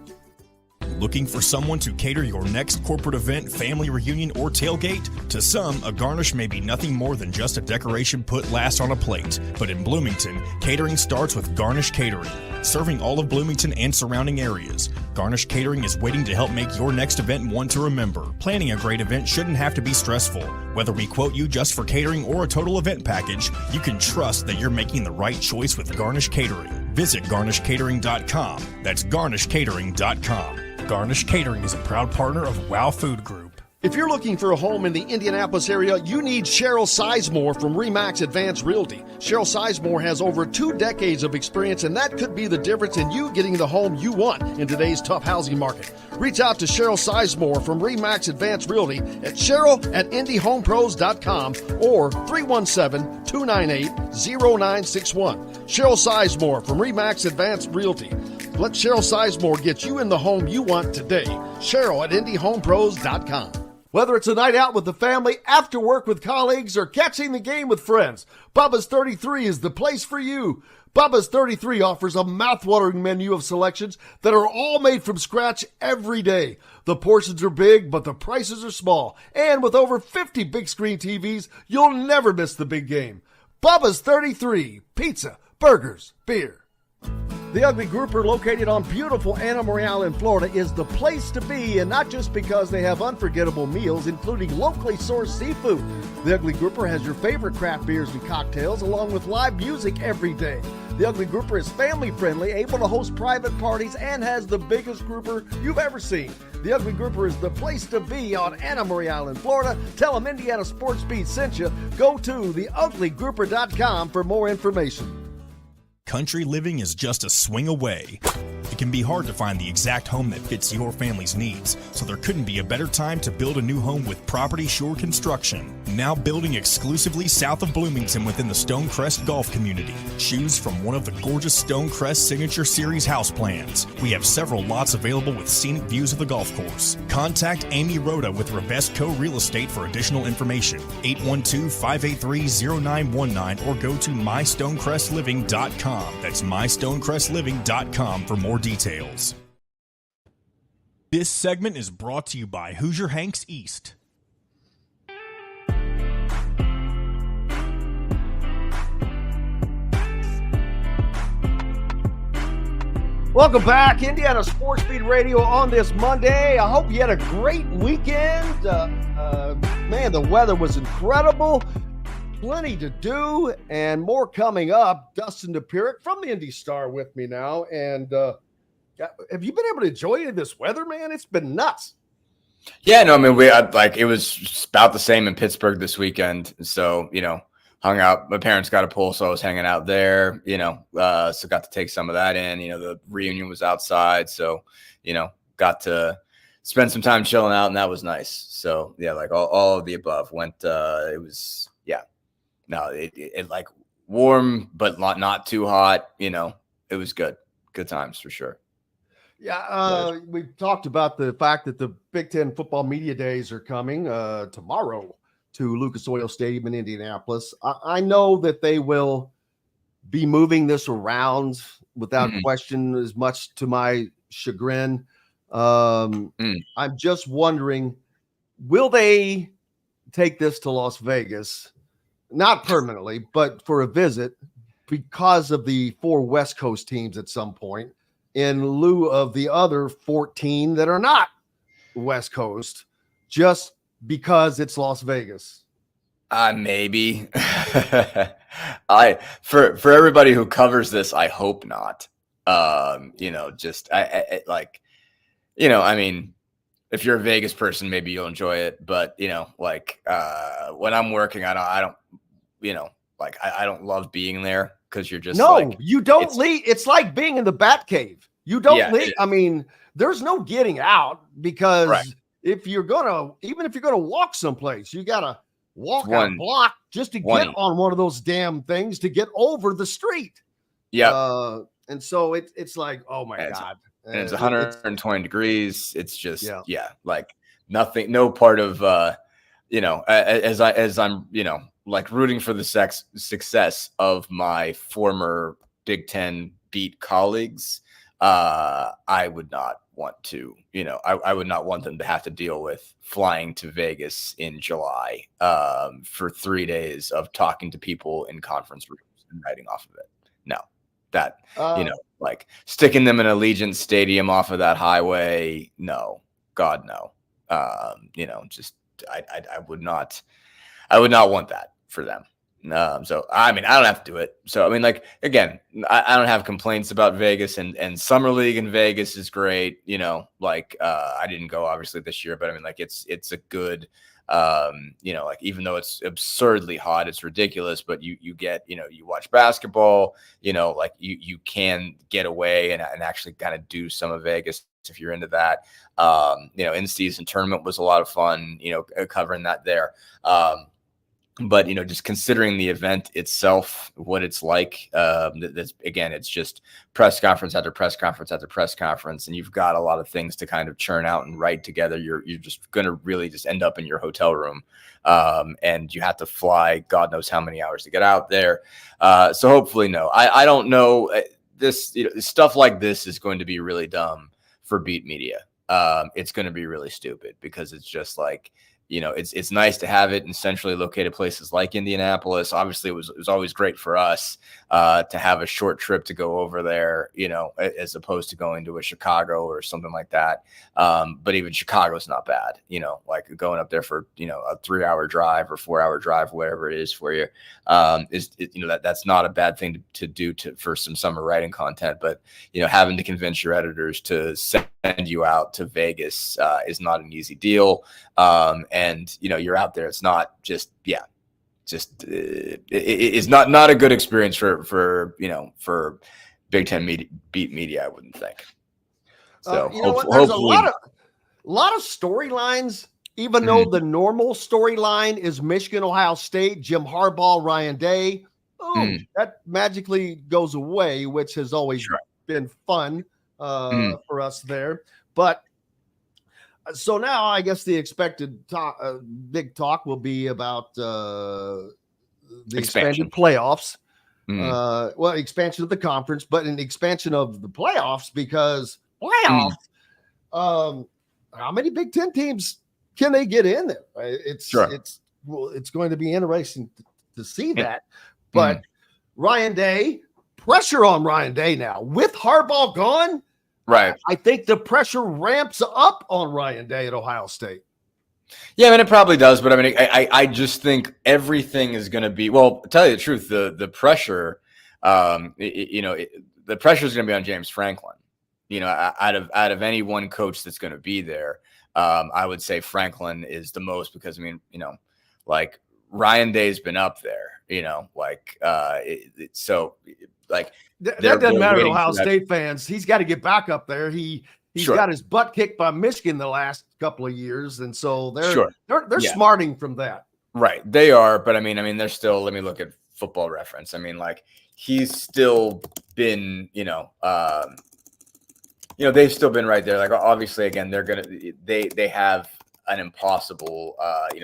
Looking for someone to cater your next corporate event, family reunion, or tailgate? To some, a garnish may be nothing more than just a decoration put last on a plate. But in Bloomington, catering starts with Garnish Catering. Serving all of Bloomington and surrounding areas, Garnish Catering is waiting to help make your next event one to remember. Planning a great event shouldn't have to be stressful. Whether we quote you just for catering or a total event package, you can trust that you're making the right choice with Garnish Catering. Visit garnishcatering.com. That's garnishcatering.com. Garnish Catering is a proud partner of Wow Food Group.
If you're looking for a home in the Indianapolis area, you need Cheryl Sizemore from RE/MAX Advanced Realty. Cheryl Sizemore has over 2 decades of experience, and that could be the difference in you getting the home you want in today's tough housing market. Reach out to Cheryl Sizemore from RE/MAX Advanced Realty at Cheryl@IndyHomePros.com or 317-298-0961. Cheryl Sizemore from RE/MAX Advanced Realty. Let Cheryl Sizemore get you in the home you want today. Cheryl@IndyHomePros.com. Whether it's a night out with the family, after work with colleagues, or catching the game with friends, Bubba's 33 is the place for you. Bubba's 33 offers a mouth-watering menu of selections that are all made from scratch every day. The portions are big, but the prices are small. And with over 50 big screen TVs, you'll never miss the big game. Bubba's 33, pizza, burgers, beer. The Ugly Grouper, located on beautiful Anna Marie in Florida, is the place to be, and not just because they have unforgettable meals, including locally sourced seafood. The Ugly Grouper has your favorite craft beers and cocktails, along with live music every day. The Ugly Grouper is family-friendly, able to host private parties, and has the biggest grouper you've ever seen. The Ugly Grouper is the place to be on Anna Marie Island, Florida. Tell them Indiana Sports Beat sent you. Go to theuglygrouper.com for more information.
Country living is just a swing away. It can be hard to find the exact home that fits your family's needs, so there couldn't be a better time to build a new home with Property Shore Construction. Now building exclusively south of Bloomington within the Stonecrest Golf community. Choose from one of the gorgeous Stonecrest Signature Series house plans. We have several lots available with scenic views of the golf course. Contact Amy Rhoda with Revesco Real Estate for additional information. 812-583-0919 or go to mystonecrestliving.com. That's mystonecrestliving.com for more details. This segment is brought to you by Hoosier Hanks East.
Welcome back, Indiana Sports Beat Radio on this Monday. I hope you had a great weekend. Man, the weather was incredible. Plenty to do and more coming up. Dustin Dopirak from the Indy Star with me now. And have you been able to enjoy any of this weather, man? It's been nuts.
Yeah, no, I mean, it was about the same in Pittsburgh this weekend. So, hung out. My parents got a pool, so I was hanging out there, so got to take some of that in. The reunion was outside, so, got to spend some time chilling out, and that was nice. So, yeah, like all of the above went. It was, yeah, no, it like warm, but not too hot. It was good. Good times for sure.
Yeah, we talked about the fact that the Big Ten Football Media Days are coming tomorrow to Lucas Oil Stadium in Indianapolis. I know that they will be moving this around without question, as much to my chagrin. I'm just wondering, will they take this to Las Vegas, not permanently, but for a visit, because of the 4 West Coast teams at some point, in lieu of the other 14 that are not West Coast, just because it's Las Vegas?
Maybe. For everybody who covers this, I hope not. I mean, if you're a Vegas person, maybe you'll enjoy it, but when I'm working, I don't love being there, because you're just
you don't leave. It's like being in the Batcave. You don't leave. I mean, there's no getting out, because even if you're gonna walk someplace, you gotta walk a block just to get on one of those damn things to get over the street.
Yeah.
And so it's like, oh my God.
And it's 120 degrees. It's just, like nothing, no part of, as I'm, rooting for the success of my former Big Ten beat colleagues. I would not want to, I would not want them to have to deal with flying to Vegas in July for 3 days of talking to people in conference rooms and writing off of it. No, that, sticking them in Allegiant Stadium off of that highway. No, God, no. I would not want that for them. So, I mean, I don't have to do it. So, I mean, again, I don't have complaints about Vegas, and Summer League in Vegas is great. I didn't go obviously this year, but I mean, it's a good, even though it's absurdly hot, it's ridiculous, but you get, you watch basketball, you can get away and actually kind of do some of Vegas if you're into that. In-season tournament was a lot of fun, covering that there. But, just considering the event itself, what it's like, it's just press conference after press conference after press conference, and you've got a lot of things to kind of churn out and write together. You're just going to really just end up in your hotel room, and you have to fly God knows how many hours to get out there. So hopefully, no. I don't know. This stuff like this is going to be really dumb for beat media. It's going to be really stupid, because it's just like, it's nice to have it in centrally located places like Indianapolis. Obviously, it was always great for us to have a short trip to go over there, as opposed to going to a Chicago or something like that. But even Chicago's not bad, like going up there for, a 3-hour drive or 4-hour drive, whatever it is for you, that's not a bad thing to do for some summer writing content. But, having to convince your editors to send you out to Vegas is not an easy deal. And you're out there. It's not just, it's not a good experience for Big Ten beat media, I wouldn't think. So
there's a lot of storylines, even though the normal storyline is Michigan, Ohio State, Jim Harbaugh, Ryan Day. That magically goes away, which has always been fun for us there. But so now I guess the expected big talk will be about the expanded playoffs. Expansion of the conference, but an expansion of the playoffs, because playoffs, how many Big Ten teams can they get in there? It's going to be interesting to see that. But Ryan Day, pressure on Ryan Day now with Harbaugh gone.
Right.
I think the pressure ramps up on Ryan Day at Ohio State.
Yeah, I mean, it probably does, but I mean, I just think everything is going to be, well, to tell you the truth, the pressure, the pressure is going to be on James Franklin. Out of any one coach that's going to be there, I would say Franklin is the most, because I mean, like Ryan Day's been up there,
that doesn't matter to Ohio State fans. He's got to get back up there. He's got his butt kicked by Michigan the last couple of years, and so they're smarting from that.
Right, they are, but I mean, they're still. Let me look at Football Reference. I mean, like he's still been, they've still been right there. Like obviously, again, they have an impossible,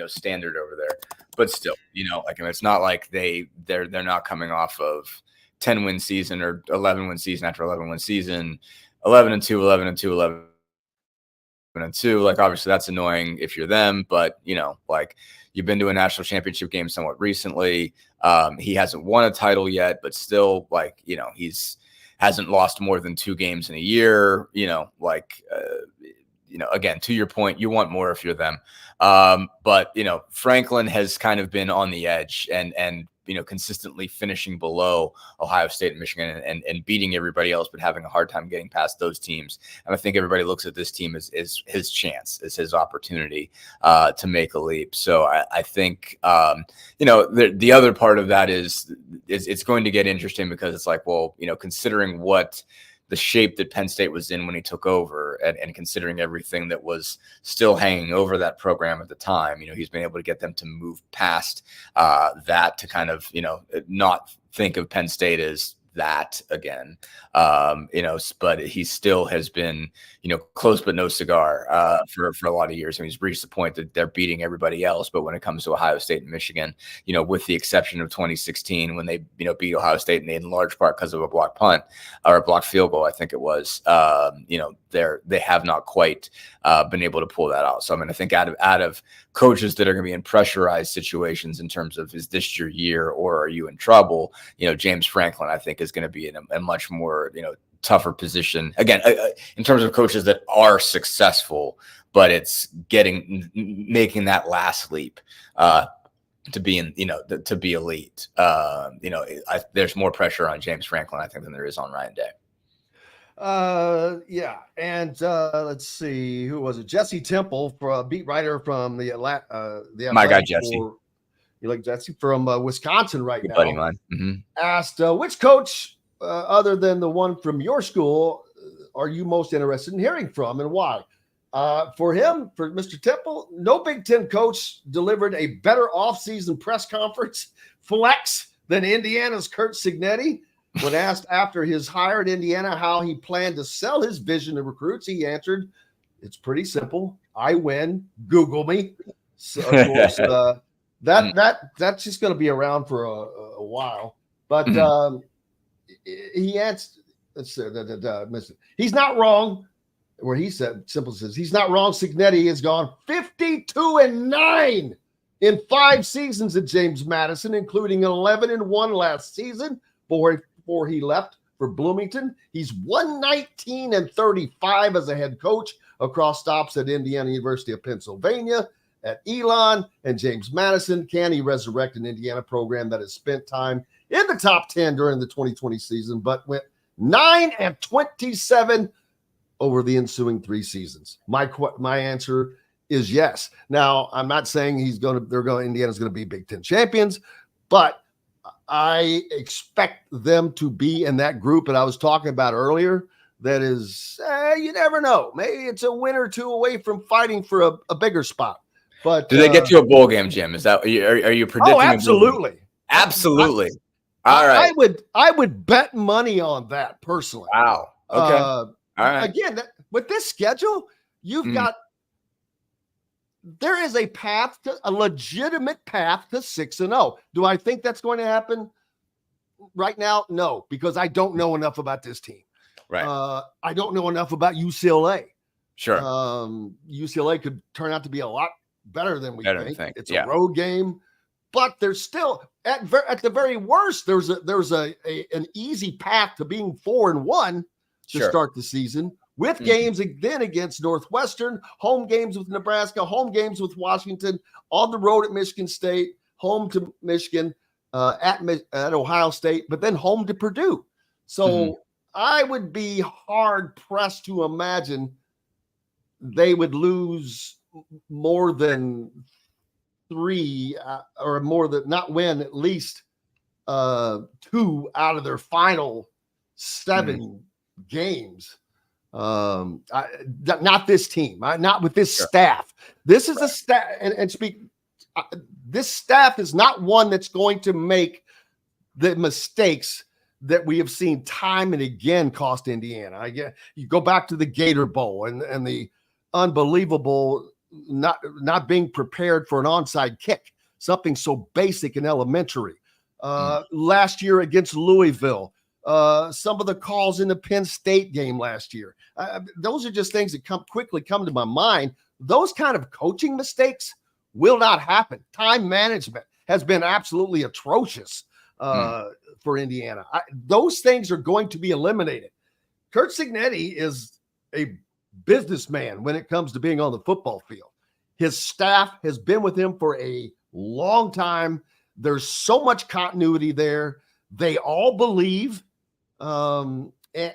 standard over there, but still, it's not like they're not coming off of 10-win season or 11-win season after 11-win season. 11-2, 11-2, 11-2. Like obviously that's annoying if you're them, but you've been to a national championship game somewhat recently. He hasn't won a title yet, but still he's hasn't lost more than 2 games in a year. Again, to your point, you want more if you're them. But Franklin has kind of been on the edge and consistently finishing below Ohio State and Michigan and beating everybody else, but having a hard time getting past those teams. And I think everybody looks at this team as his chance, as his opportunity to make a leap. So I think, the other part of that is it's going to get interesting, because it's like, well, considering what the shape that Penn State was in when he took over, and considering everything that was still hanging over that program at the time, he's been able to get them to move past that, to kind of, not think of Penn State as that again. But he still has been, close but no cigar for a lot of years. I mean, he's reached the point that they're beating everybody else. But when it comes to Ohio State and Michigan, with the exception of 2016, when they, beat Ohio State in large part because of a block punt or a block field goal, I think it was, they have not quite been able to pull that out. So, I mean, I think out of coaches that are going to be in pressurized situations in terms of, is this your year or are you in trouble? James Franklin, I think, is going to be in a much more, tougher position again, in terms of coaches that are successful, but it's making that last leap to be to be elite. There's more pressure on James Franklin, I think, than there is on Ryan Day.
Yeah. And let's see, who was it? Jesse Temple, for a beat writer from the
my guy Jesse.
You like Jesse from Wisconsin right
Good
now?
buddy of mine. Mm-hmm.
Asked which coach, other than the one from your school, are you most interested in hearing from, and why? For Mr. Temple, no Big Ten coach delivered a better offseason press conference flex than Indiana's Curt Cignetti. When asked after his hire at Indiana how he planned to sell his vision to recruits, he answered, "It's pretty simple. I win. Google me." So, of course, that's just going to be around for a while. But he answered, he's not wrong. Where he said, simple says, he's not wrong. Cignetti has gone 52-9 in 5 seasons at James Madison, including 11-1 last season before he left for Bloomington. He's 119-35 as a head coach across stops at Indiana University of Pennsylvania, at Elon and James Madison. Can he resurrect an Indiana program that has spent time in the top 10 during the 2020 season, but went 9-27 over the ensuing 3 seasons? My answer is yes. Now, I'm not saying Indiana's going to be Big Ten champions, but I expect them to be in that group that I was talking about earlier. That is, you never know. Maybe it's a win or 2 away from fighting for a bigger spot. But
do they get to a bowl game, Jim? Is that are you predicting?
Oh, absolutely,
absolutely. All right.
I would bet money on that personally.
Wow. Okay. All right.
Again, with this schedule, you've got, there is a legitimate path to 6-0. Do I think that's going to happen right now? No, because I don't know enough about this team.
Right.
I don't know enough about UCLA.
Sure.
UCLA could turn out to be a lot better than we think. It's
a
road game, but there's still at the very worst, there's an easy path to being 4-1 to start the season with games then against Northwestern, home games with Nebraska, home games with Washington, on the road at Michigan State, home to Michigan, at Ohio State, but then home to Purdue. So I would be hard pressed to imagine they would lose more than 3 or more than not win at least 2 out of their final 7 games. Not this team, not with this staff. This is a staff, and this staff is not one that's going to make the mistakes that we have seen time and again cost Indiana. You go back to the Gator Bowl and the unbelievable not being prepared for an onside kick, something so basic and elementary. Last year against Louisville, some of the calls in the Penn State game last year. Those are just things that quickly come to my mind. Those kind of coaching mistakes will not happen. Time management has been absolutely atrocious for Indiana. Those things are going to be eliminated. Curt Cignetti is a businessman when it comes to being on the football field. His staff has been with him for a long time. There's so much continuity there. They all believe. And 8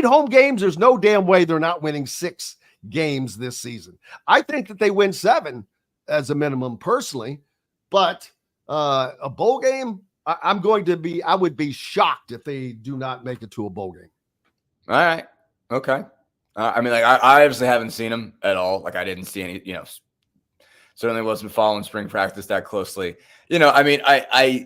home games, there's no damn way they're not winning 6 games this season. I think that they win 7 as a minimum personally, but a bowl game, I would be shocked if they do not make it to a bowl game.
All right. Okay. I mean, like, I obviously haven't seen them at all. Like, I didn't see any, certainly wasn't following spring practice that closely. I mean, I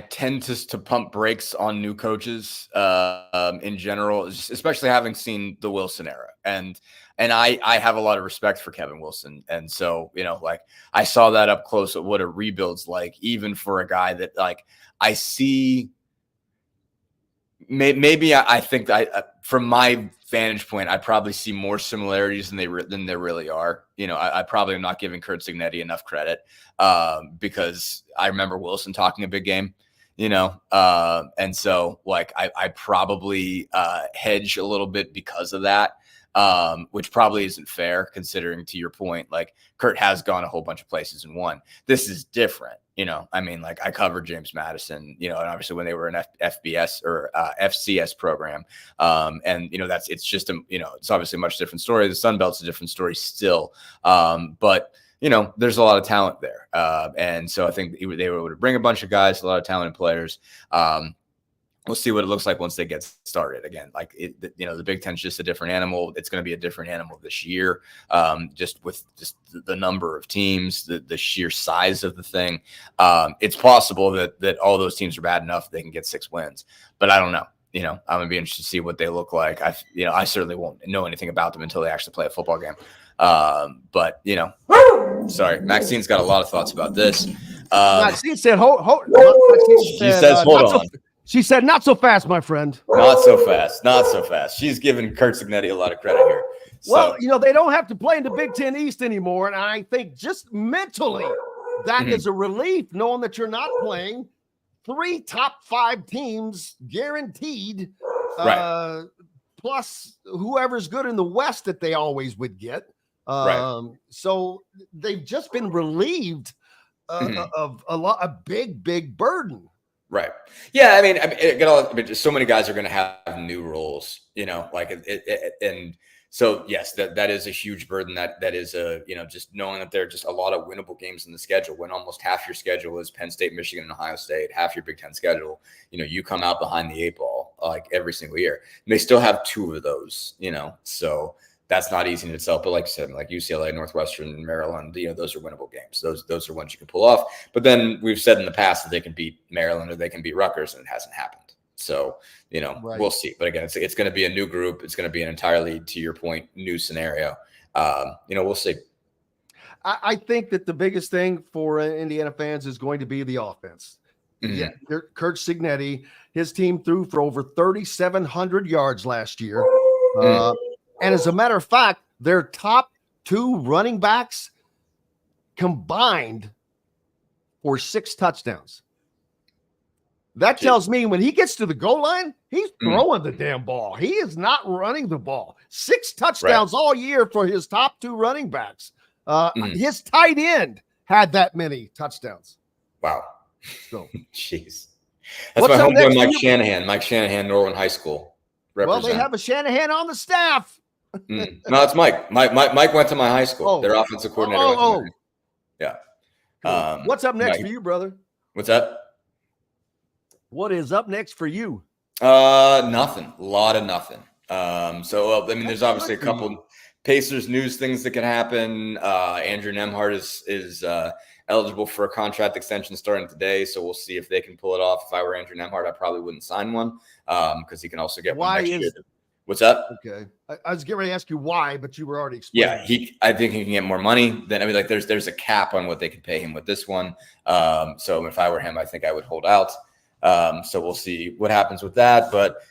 tend to pump brakes on new coaches in general, especially having seen the Wilson era. And I have a lot of respect for Kevin Wilson. And so, I saw that up close at what a rebuild's like, even for a guy that, like, I see. Maybe I think that from my vantage point, I probably see more similarities than there really are. I probably am not giving Curt Cignetti enough credit because I remember Wilson talking a big game, and so, like, I probably hedge a little bit because of that, which probably isn't fair considering, to your point, like, Curt has gone a whole bunch of places and won. This is different. I mean, like, I covered James Madison, and obviously when they were an FBS or FCS program. And, it's just, it's obviously a much different story. The Sun Belt's a different story still. But, there's a lot of talent there. And so I think they were able to bring a bunch of guys, a lot of talented players. We'll see what it looks like once they get started. Again, like, the Big Ten's just a different animal. It's going to be a different animal this year, just with the number of teams, the sheer size of the thing. It's possible that all those teams are bad enough they can get 6 wins, but I don't know. I'm going to be interested to see what they look like. I certainly won't know anything about them until they actually play a football game. But sorry, Maxine's got a lot of thoughts about this.
Maxine said,
she says, hold on.
She said, not so fast, my friend.
Not so fast. Not so fast. She's giving Curt Cignetti a lot of credit here.
Well, they don't have to play in the Big Ten East anymore. And I think just mentally, that is a relief, knowing that you're not playing 3 top 5 teams guaranteed,
right,
plus whoever's good in the West that they always would get.
Right.
So they've just been relieved of a big burden.
Right. Yeah. I mean, so many guys are going to have new roles, and so yes, that is a huge burden. That is just knowing that there are just a lot of winnable games in the schedule. When almost half your schedule is Penn State, Michigan, and Ohio State, half your Big Ten schedule, you come out behind the 8 ball like every single year. And they still have 2 of those, so that's not easy in itself. But like you said, like UCLA, Northwestern, Maryland, those are winnable games. Those are ones you can pull off. But then we've said in the past that they can beat Maryland or they can beat Rutgers, and it hasn't happened. So, right. We'll see. But again, it's going to be a new group. It's going to be an entirely, to your point, new scenario. We'll see.
I think that the biggest thing for Indiana fans is going to be the offense. Mm-hmm. Yeah, Curt Cignetti, his team threw for over 3,700 yards last year. And as a matter of fact, their top 2 running backs combined for 6 touchdowns. That tells me when he gets to the goal line, he's throwing the damn ball. He is not running the ball. 6 touchdowns all year for his top 2 running backs. His tight end had that many touchdowns.
Wow.
So,
jeez. That's my homeboy, Mike Shanahan. Mike Shanahan, Norwin High School.
Well, they have a Shanahan on the staff.
No, it's Mike. Mike went to my high school. Their offensive coordinator. Yeah.
Cool. What's up next for you, brother?
What's that?
What is up next for you?
Nothing. A lot of nothing. There's obviously a couple Pacers news things that can happen. Andrew Nembhard is eligible for a contract extension starting today, so we'll see if they can pull it off. If I were Andrew Nembhard, I probably wouldn't sign one because he can also get one next year. What's up?
Okay, I was getting ready to ask you why, but you were already explaining.
Yeah, I think he can get more money. There's a cap on what they can pay him with this one. So if I were him, I think I would hold out. So we'll see what happens with that. But,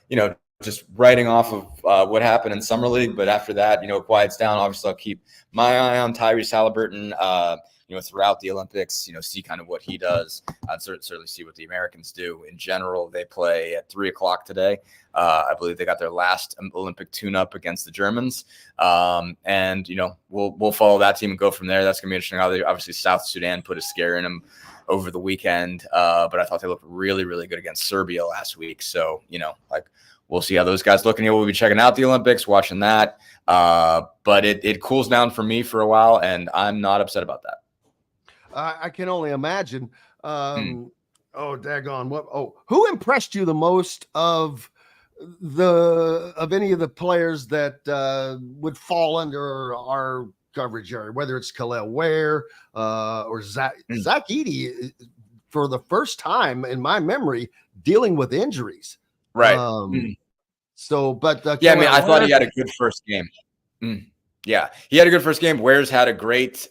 just writing off of what happened in Summer League. But after that, it quiets down. Obviously, I'll keep my eye on Tyrese Halliburton, throughout the Olympics, see kind of what he does. I'd certainly see what the Americans do. In general, they play at 3:00 today. I believe they got their last Olympic tune-up against the Germans. And we'll follow that team and go from there. That's going to be interesting. Obviously, South Sudan put a scare in them over the weekend, but I thought they looked really, really good against Serbia last week. So, we'll see how those guys look. And we'll be checking out the Olympics, watching that. But it cools down for me for a while, and I'm not upset about that.
I can only imagine. Oh, daggone. Who impressed you the most of any of the players that would fall under our coverage area, whether it's Khalil Ware or Zach Edey, for the first time in my memory, dealing with injuries.
Right.
I
thought he had a good first game. Yeah, he had a good first game. Ware's had a great,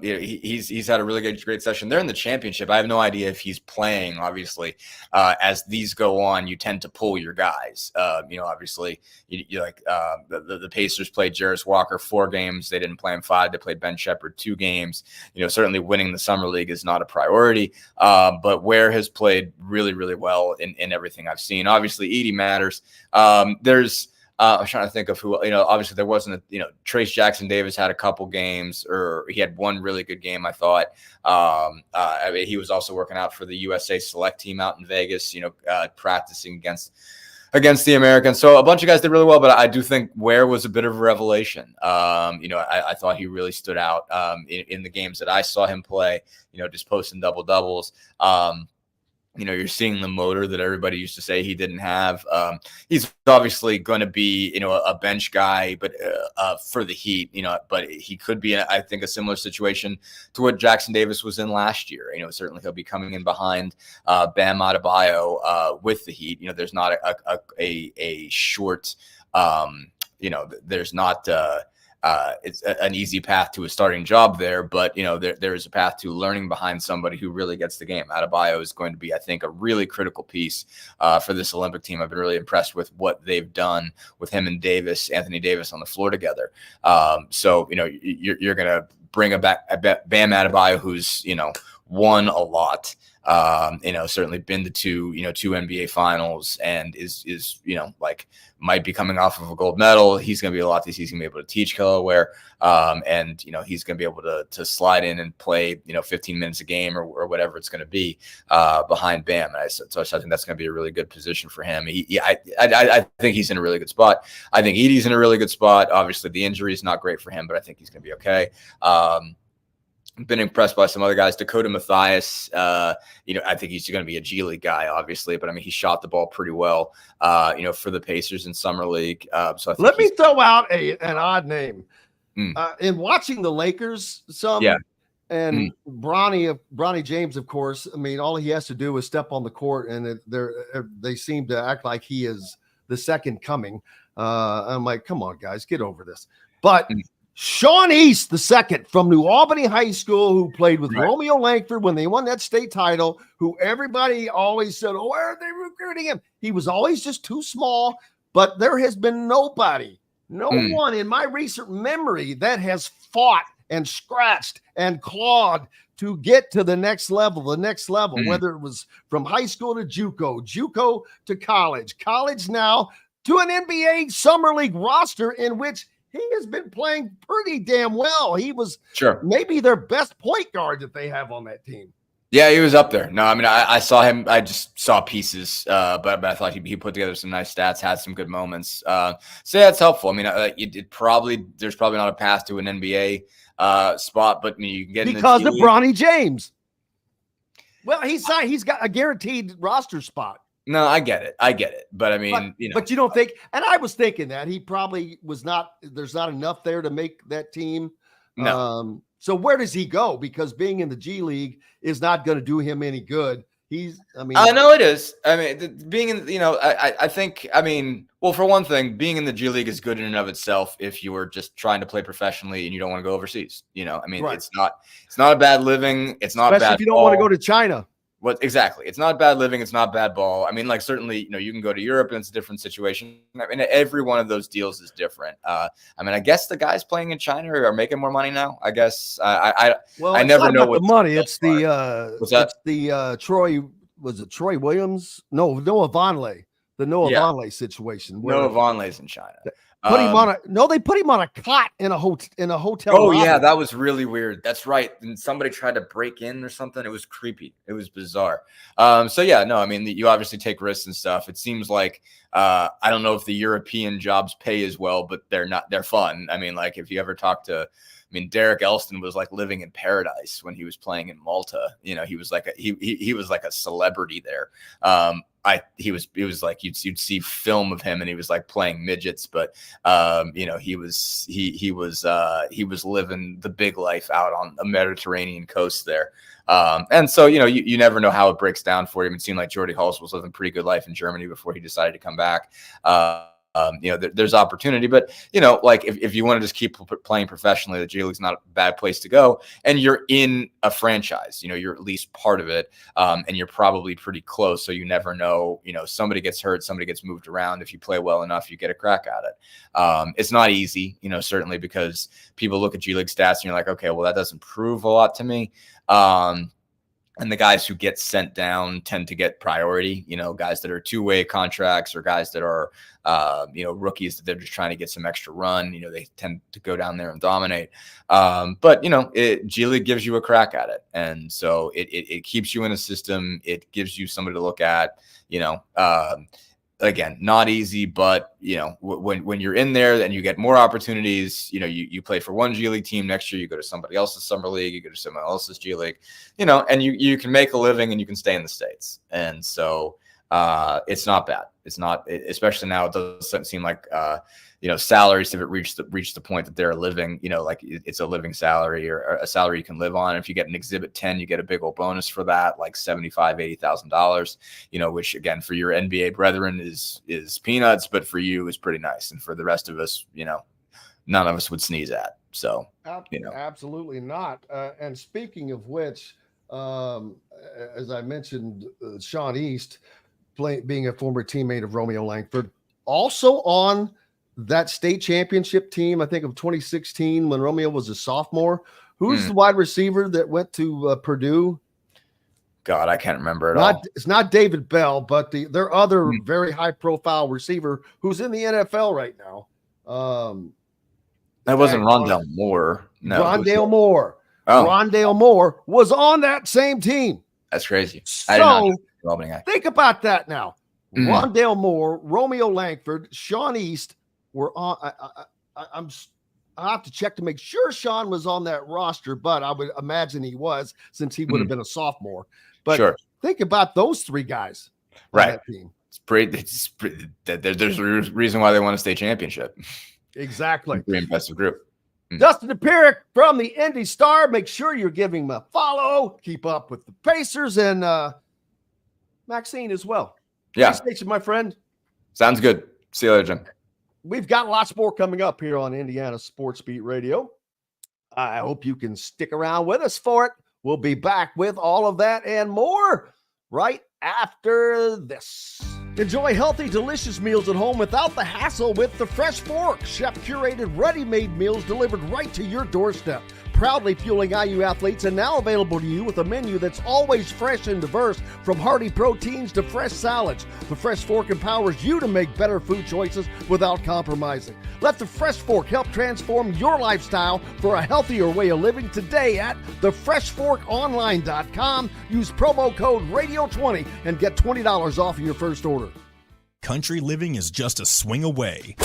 he's had a really great session. They're in the championship. I have no idea if he's playing. Obviously, as these go on, you tend to pull your guys. Obviously, the Pacers played Jarris Walker 4 games. They didn't play him 5. They played Ben Shepherd 2 games. Certainly winning the Summer League is not a priority. But Ware has played really, really well in everything I've seen. Obviously, Edey matters. I was trying to think of who, obviously there wasn't Trace Jackson Davis had a couple games, or he had one really good game, I thought. He was also working out for the USA select team out in Vegas, practicing against the Americans. So a bunch of guys did really well, but I do think Ware was a bit of a revelation. I thought he really stood out in the games that I saw him play, just posting double-doubles. You're seeing the motor that everybody used to say he didn't have. He's obviously going to be, a bench guy, but for the Heat, but he could be, I think, a similar situation to what Jackson Davis was in last year. Certainly he'll be coming in behind Bam Adebayo with the Heat. There's not a short, there's not it's an easy path to a starting job there, but there is a path to learning behind somebody who really gets the game. Adebayo is going to be, I think, a really critical piece for this Olympic team. I've been really impressed with what they've done with him and Anthony Davis on the floor together. So you're going to bring back Bam Adebayo, who's won a lot. Certainly been to two NBA finals, and is might be coming off of a gold medal. He's going to be a lot. He's going to be able to teach Khalil Ware, and he's going to be able to slide in and play 15 minutes a game or whatever it's going to be behind Bam. And so I think that's going to be a really good position for him. I think he's in a really good spot. I think Edey's in a really good spot. Obviously, the injury is not great for him, but I think he's going to be okay. Been impressed by some other guys. Dakota Mathias, I think he's going to be a G League guy, obviously, but he shot the ball pretty well, for the Pacers in Summer League. So I think
let me throw out an odd name. In watching the Lakers, and Bronny James, of course. All he has to do is step on the court, and they seem to act like he is the second coming. I'm like, come on, guys, get over this. But Sean East II from New Albany High School, who played with Romeo Langford when they won that state title, who everybody always said, why are they recruiting him? He was always just too small, but there has been no one in my recent memory that has fought and scratched and clawed to get to the next level, whether it was from high school to JUCO to college now to an NBA Summer League roster in which he has been playing pretty damn well. He was maybe their best point guard that they have on that team.
Yeah, he was up there. No, I mean, I saw him. I just saw pieces, but I thought he put together some nice stats, had some good moments. So yeah, it's helpful. I mean, there's probably not a path to an NBA spot, but I mean, you can get
because of Bronny James. Well, he's got a guaranteed roster spot.
No, I get it. But I mean,
but you don't think, and I was thinking that he probably was not, there's not enough there to make that team.
No.
So where does he go? Because being in the G League is not going to do him any good.
I know it is. I mean, being in, I think, well, for one thing, being in the G League is good in and of itself if you were just trying to play professionally and you don't want to go overseas.
Right.
It's not a bad living. It's not
especially
bad.
If you don't want to go to China.
What exactly? It's not bad living. It's not bad ball. I mean, like certainly, you can go to Europe and it's a different situation. I mean, every one of those deals is different. I guess the guys playing in China are making more money now. I guess I never know what
the money. It's the Troy. Was it Troy Williams? No, Noah Vonleh. The Noah Vonleh situation.
Noah Vonleh's in China.
They put him on a cot in a hotel.
Oh
lobby.
Yeah, that was really weird. That's right. And somebody tried to break in or something. It was creepy. It was bizarre. You obviously take risks and stuff. It seems like I don't know if the European jobs pay as well, but they're fun. I mean, like if you ever talk to, Derek Elston was like living in paradise when he was playing in Malta. He was like he was like a celebrity there. He was like you'd see film of him and he was like playing midgets, but he was living the big life out on the Mediterranean coast there. And so you never know how it breaks down for him. It seemed like Jordy Hulse was living a pretty good life in Germany before he decided to come back. There's opportunity, but like if you want to just keep playing professionally, the G League's not a bad place to go. And you're in a franchise, you're at least part of it. And you're probably pretty close. So you never know, somebody gets hurt, somebody gets moved around. If you play well enough, you get a crack at it. It's not easy, certainly because people look at G League stats and you're like, okay, well, that doesn't prove a lot to me. And the guys who get sent down tend to get priority, guys that are two-way contracts or guys that are, rookies that they're just trying to get some extra run. They tend to go down there and dominate. But G League gives you a crack at it. And so it keeps you in a system. It gives you somebody to look at, again, not easy, but when you're in there and you get more opportunities, you play for one G League team next year, you go to somebody else's summer league, you go to someone else's G League, and you can make a living and you can stay in the States. And so it's not bad. It's not, especially now, it doesn't seem like salaries have reached the point that they're a living, like it's a living salary or a salary you can live on. If you get an Exhibit 10, you get a big old bonus for that, like $75,000, $80,000, which again, for your NBA brethren is peanuts, but for you is pretty nice. And for the rest of us, none of us would sneeze at. So,
absolutely not. And speaking of which, as I mentioned, Sean East being a former teammate of Romeo Langford, also on that state championship team, I think of 2016 when Romeo was a sophomore. Who's the wide receiver that went to Purdue?
God, I can't remember at all.
It's not David Bell, but their other very high profile receiver who's in the NFL right now.
That wasn't Rondale Moore. No,
Rondale Moore.
Oh.
Rondale Moore was on that same team.
That's crazy.
So think about that now. Rondale Moore, Romeo Langford, Sean East were on. I have to check to make sure Sean was on that roster, but I would imagine he was since he would have been a sophomore. But think about those three guys.
Right.
On that team.
It's pretty. There's a reason why they won a state championship.
Exactly.
Pretty impressive group.
Dustin Dopirak from the Indy Star. Make sure you're giving him a follow. Keep up with the Pacers and Maxine as well.
Yeah.
Station, my friend.
Sounds good. See you later, Jim.
We've got lots more coming up here on Indiana Sports Beat Radio. I hope you can stick around with us for it. We'll be back with all of that and more right after this. Enjoy healthy, delicious meals at home without the hassle with the Fresh Fork. Chef-curated, ready-made meals delivered right to your doorstep.
proudly fueling IU athletes and now available to you with a menu that's always fresh and diverse, from hearty proteins to fresh salads. The Fresh Fork empowers you to make better food choices without compromising. Let the Fresh Fork help transform your lifestyle for a healthier way of living today at thefreshforkonline.com. Use promo code RADIO20 and get $20 off of your first order.
Country living is just a swing away.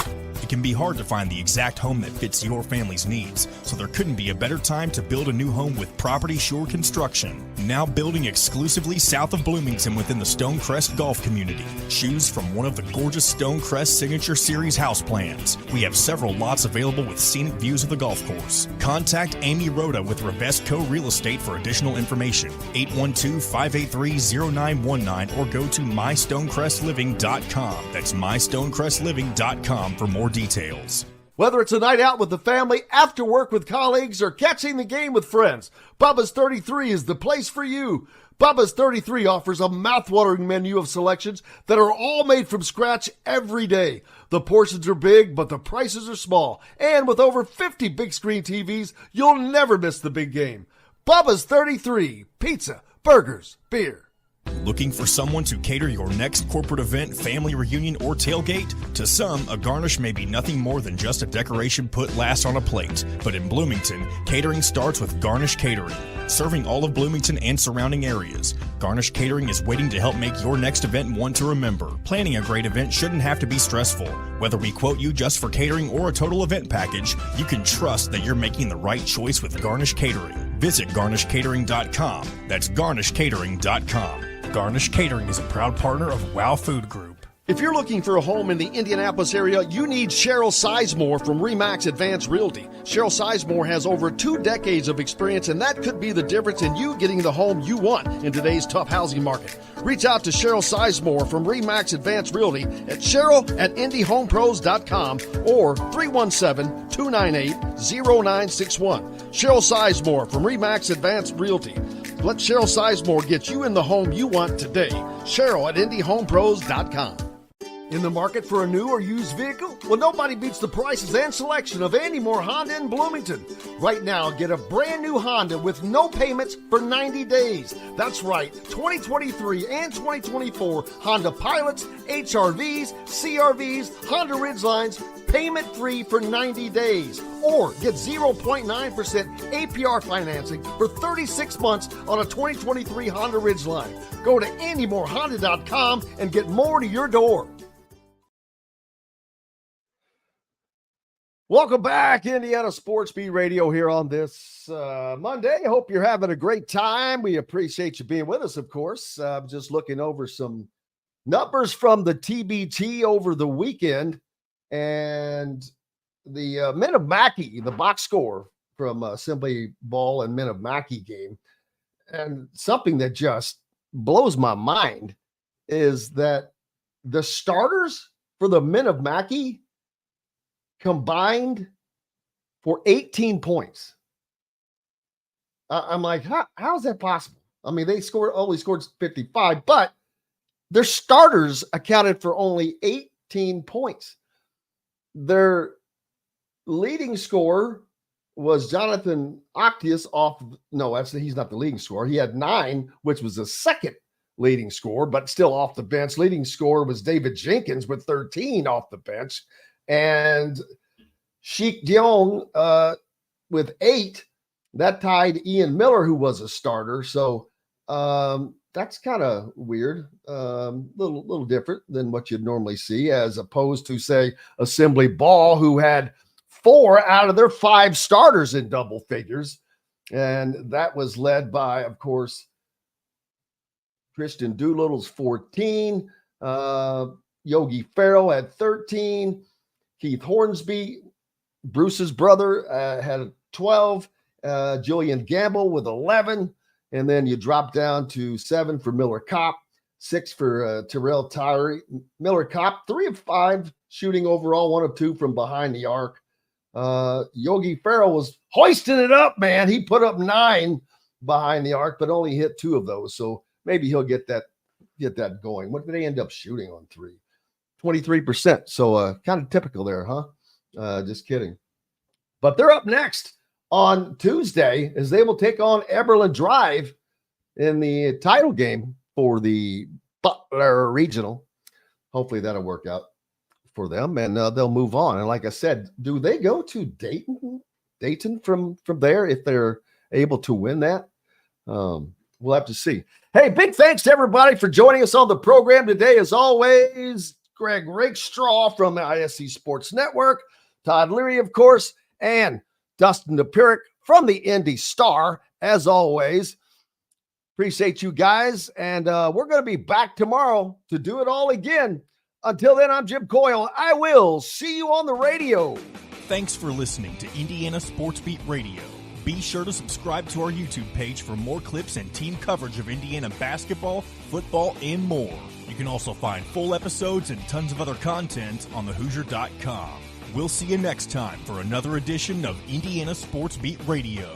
It can be hard to find the exact home that fits your family's needs, so there couldn't be a better time to build a new home with Property Shore Construction. Now building exclusively south of Bloomington within the Stonecrest Golf community. Choose from one of the gorgeous Stonecrest Signature Series house plans. We have several lots available with scenic views of the golf course. Contact Amy Rhoda with Revesco Real Estate for additional information. 812-583-0919 or go to mystonecrestliving.com. That's mystonecrestliving.com for more details.
Whether it's a night out with the family, after work with colleagues, or catching the game with friends, Bubba's 33 is the place for you. Bubba's 33 offers a mouthwatering menu of selections that are all made from scratch every day. The portions are big, but the prices are small. And with over 50 big screen TVs, you'll never miss the big game. Bubba's 33, pizza, burgers, beer.
Looking for someone to cater your next corporate event, family reunion, or tailgate? To some, a garnish may be nothing more than just a decoration put last on a plate. But in Bloomington, catering starts with Garnish Catering. Serving all of Bloomington and surrounding areas, Garnish Catering is waiting to help make your next event one to remember. Planning a great event shouldn't have to be stressful. Whether we quote you just for catering or a total event package, you can trust that you're making the right choice with Garnish Catering. Visit garnishcatering.com. That's garnishcatering.com. Garnish Catering is a proud partner of WOW Food Group.
If you're looking for a home in the Indianapolis area, you need Cheryl Sizemore from RE/MAX Advanced Realty. Cheryl Sizemore has over 2 decades of experience, and that could be the difference in you getting the home you want in today's tough housing market. Reach out to Cheryl Sizemore from RE/MAX Advanced Realty at cheryl@indiehomepros.com or 317-298-0961. Cheryl Sizemore from RE/MAX Advanced Realty. Let Cheryl Sizemore get you in the home you want today. Cheryl at indiehomepros.com. In the market for a new or used vehicle? Well, nobody beats the prices and selection of Andy Moore Honda in Bloomington. Right now, get a brand new Honda with no payments for 90 days. That's right, 2023 and 2024 Honda Pilots, HRVs, CRVs, Honda Ridgelines, payment-free for 90 days. Or get 0.9% APR financing for 36 months on a 2023 Honda Ridgeline. Go to AndyMooreHonda.com and get more to your door. Welcome back, Indiana Sports Beat Radio here on this Monday. Hope you're having a great time. We appreciate you being with us, of course. I'm just looking over some numbers from the TBT over the weekend. And the Men of Mackey, the box score from Assembly Ball and Men of Mackey game. And something that just blows my mind is that the starters for the Men of Mackey combined for 18 points. I'm like, how is that possible? I mean, they only scored 55, but their starters accounted for only 18 points. Their leading scorer was Jonathan Octius he's not the leading scorer. He had 9, which was the second leading scorer, but still off the bench. Leading scorer was David Jenkins with 13 off the bench. And Sheik Dion with 8, that tied Ian Miller, who was a starter. So that's kind of weird, little different than what you'd normally see, as opposed to, say, Assembly Ball, who had 4 out of their 5 starters in double figures. And that was led by, of course, Christian Doolittle's 14, Yogi Farrell had 13, Keith Hornsby, Bruce's brother, had 12, Julian Gamble with 11, and then you drop down to 7 for Miller Kopp, 6 for Terrell Tyree. Miller Kopp, 3 of 5 shooting overall, 1 of 2 from behind the arc. Yogi Farrell was hoisting it up, man. He put up 9 behind the arc, but only hit 2 of those. So maybe he'll get that going. What did they end up shooting on 3? 23%. So kind of typical there, huh? Just kidding. But they're up next on Tuesday as they will take on Eberlin Drive in the title game for the Butler Regional. Hopefully that'll work out for them, and they'll move on. And like I said, do they go to Dayton from there if they're able to win that? We'll have to see. Hey, big thanks to everybody for joining us on the program today. As always, Greg Rakestraw from the ISB Sports Network, Todd Leary, of course, and Dustin Dopirak from the Indy Star. As always, appreciate you guys, and we're going to be back tomorrow to do it all again. Until then, I'm Jim Coyle. I will see you on the radio.
Thanks for listening to Indiana Sports Beat Radio. Be sure to subscribe to our YouTube page for more clips and team coverage of Indiana basketball, football, and more. You can also find full episodes and tons of other content on thehoosier.com. We'll see you next time for another edition of Indiana Sports Beat Radio.